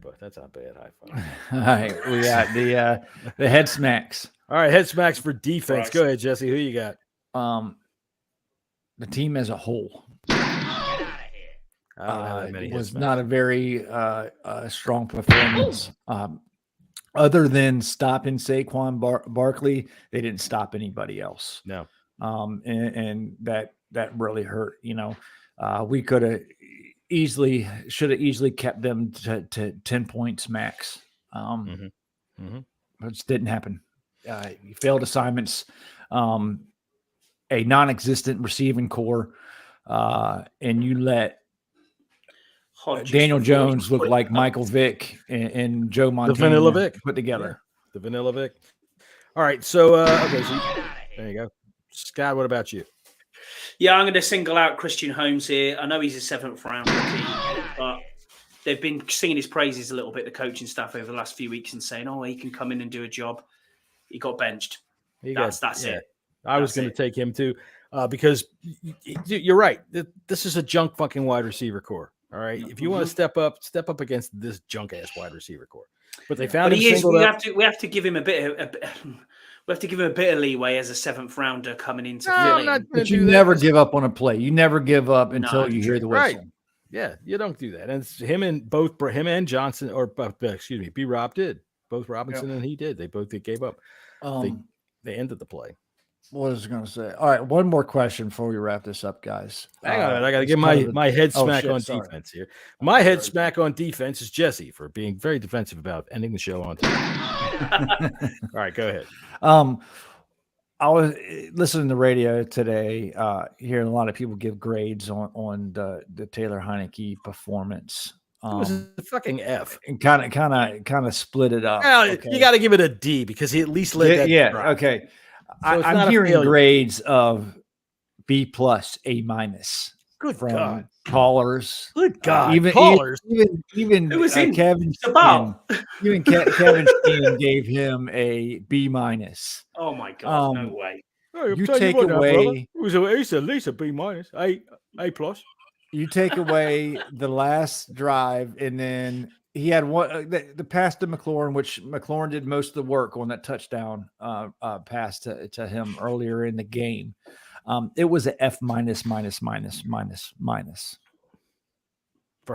high five. All right, we got the head smacks. All right, head smacks for defense. Go ahead, Jesse. Who you got? The team as a whole was not a very strong performance. Other than stopping Saquon Barkley, they didn't stop anybody else. No. And that really hurt. We should have easily kept them to 10 points max. But it just didn't happen. You failed assignments, a non-existent receiving core, and you let Daniel Jones looked like Michael Vick and Joe Montana. The Vanilla Vic put together. The Vanilla Vic. All right, so there you go. Scott, what about you? Yeah, I'm going to single out Christian Holmes here. I know he's a 7th round rookie, but they've been singing his praises a little bit, the coaching staff, over the last few weeks, and saying, "Oh, he can come in and do a job." He got benched. That's it. I was going to take him too, because you're right. This is a junk fucking wide receiver core. All right. If you want to step up against this junk ass wide receiver core. But they found him. We have to give him a bit of leeway as a 7th rounder coming into the But you never give up on a play. You never give up until you hear the whistle. Right. Yeah, you don't do that. And it's him and Johnson, or excuse me, B. Rob did. Both Robinson and he did. They both gave up. They ended the play. What was I going to say? All right, one more question before we wrap this up, guys. Hang on, I got to get my head smack on defense here. My head smack on defense is Jesse for being very defensive about ending the show on time. All right, go ahead. I was listening to the radio today, hearing a lot of people give grades on the Taylor Heineke performance. It was a fucking F. And kind of split it up. Well, you got to give it a D because he at least led that. Yeah, drive. Okay. So I'm hearing grades of B+, A-. Good from God. Callers. Good God. Even Callers. Even Kevin Steen, Kevin Steen gave him a B-. Oh my God! No way. You take away. It's at least a B-, A+. You take away the last drive, and then he had one the pass to McLaurin, which McLaurin did most of the work on that touchdown pass to him earlier in the game. It was an F minus for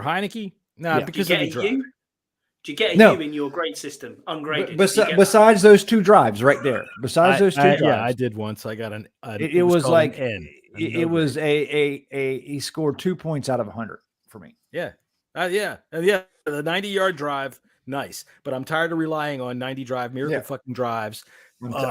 Heineke. Nah, because of the drive. Do you get a U in your grade system? Ungraded. Besides those two drives right there. Besides those two drives. Yeah, I did once. I got it was like N. It was he scored 2 points out of 100 for me. Yeah. The 90-yard drive, nice. But I'm tired of relying on 90 drive miracle fucking drives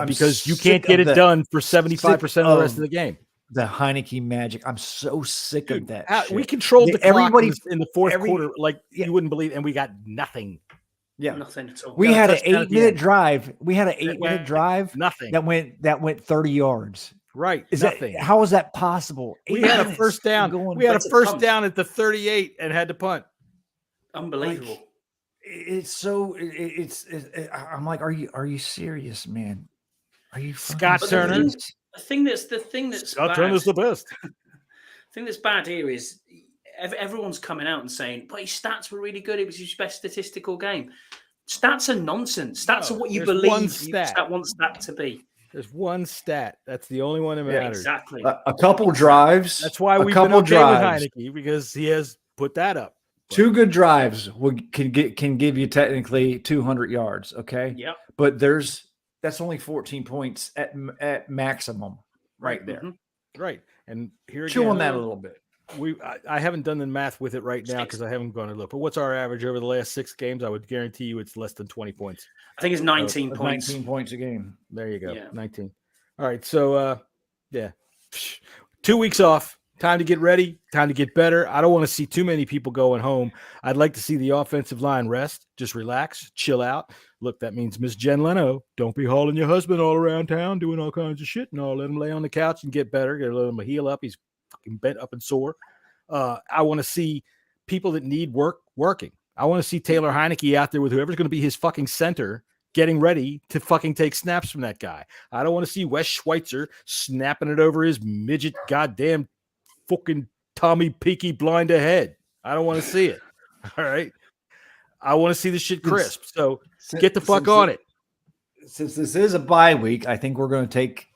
because you can't get it done for 75% of the rest of the game. The Heineke magic. I'm so sick of that. We controlled the clock in the fourth quarter like you wouldn't believe, and we got nothing. Yeah, nothing at all. We had an 8-minute drive. Nothing that went 30 yards. Right. How is that possible? We had a first down. We had a first down at the 38 and had to punt. Unbelievable. I'm like, are you serious, man? Are you Scott Turner? The thing that's Scott Turner's the best. The thing that's bad here is everyone's coming out and saying, but his stats were really good. It was his best statistical game. Stats are nonsense. Stats are what you believe stat wants that to be. There's one stat. That's the only one that matters. Exactly. A couple drives. That's why we've been okay with Heineke, because he has put that up. Two good drives can give you technically 200 yards. Okay. Yeah. But that's only 14 points at maximum right there. Mm-hmm. Right. And here again, chew on that a little bit. I haven't done the math with it right now because I haven't gone to look. But what's our average over the last 6 games? I would guarantee you it's less than 20 points. I think it's 19 points. 19 points a game. There you go. Yeah. 19. All right. So, 2 weeks off. Time to get ready. Time to get better. I don't want to see too many people going home. I'd like to see the offensive line rest. Just relax. Chill out. Look, that means Miss Jen Leno, don't be hauling your husband all around town doing all kinds of shit. No, let him lay on the couch and get better. Let him heal up. He's fucking bent up and sore. I want to see people that need work working. I want to see Taylor Heineke out there with whoever's going to be his fucking center getting ready to fucking take snaps from that guy. I don't want to see Wes Schweitzer snapping it over his midget goddamn fucking Tommy Peaky blind ahead. I don't want to see it. All right. I want to see the shit crisp. So get the fuck on it. Since this is a bye week, I think we're going to take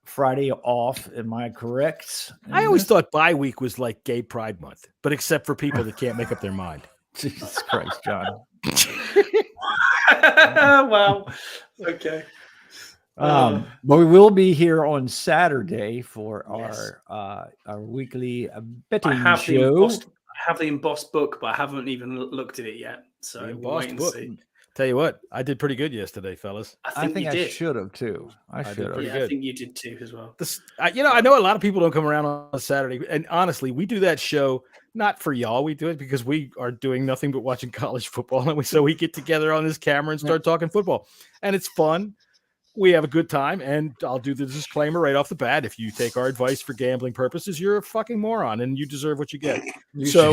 Friday off. Am I correct? I always thought bye week was like Gay Pride Month, but except for people that can't make up their mind. Jesus Christ, John. Wow. Okay. But we will be here on Saturday for our weekly betting show. I have the embossed book, but I haven't even looked at it yet. So we'll wait and see. Tell you what, I did pretty good yesterday, fellas. I think I should have too. I should have. Yeah, I think you did too as well. I know a lot of people don't come around on Saturday, and honestly, we do that show not for y'all. We do it because we are doing nothing but watching college football, and so we get together on this camera and start talking football, and it's fun. We have a good time, and I'll do the disclaimer right off the bat. If you take our advice for gambling purposes, you're a fucking moron, and you deserve what you get. You should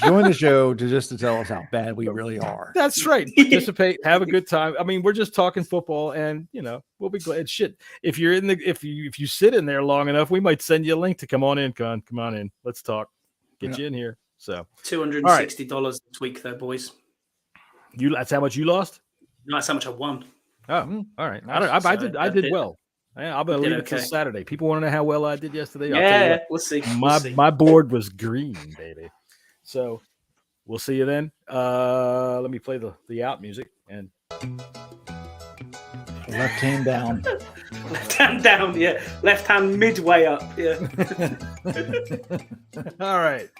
join the show to tell us how bad we really are. That's right. Participate, have a good time. I mean, we're just talking football, and we'll be glad. Shit, if you're if you sit in there long enough, we might send you a link to come on in, Con. Come on in. Let's talk. Get you in here. So $260 this week, though, boys. That's how much you lost? No, that's how much I won. Oh, all right. I did well. I'm going to leave it till Saturday. People want to know how well I did yesterday. Yeah, we'll see. My board was green, baby. So we'll see you then. Let me play the out music and left hand down. Left hand down, yeah. Left hand midway up, yeah. All right.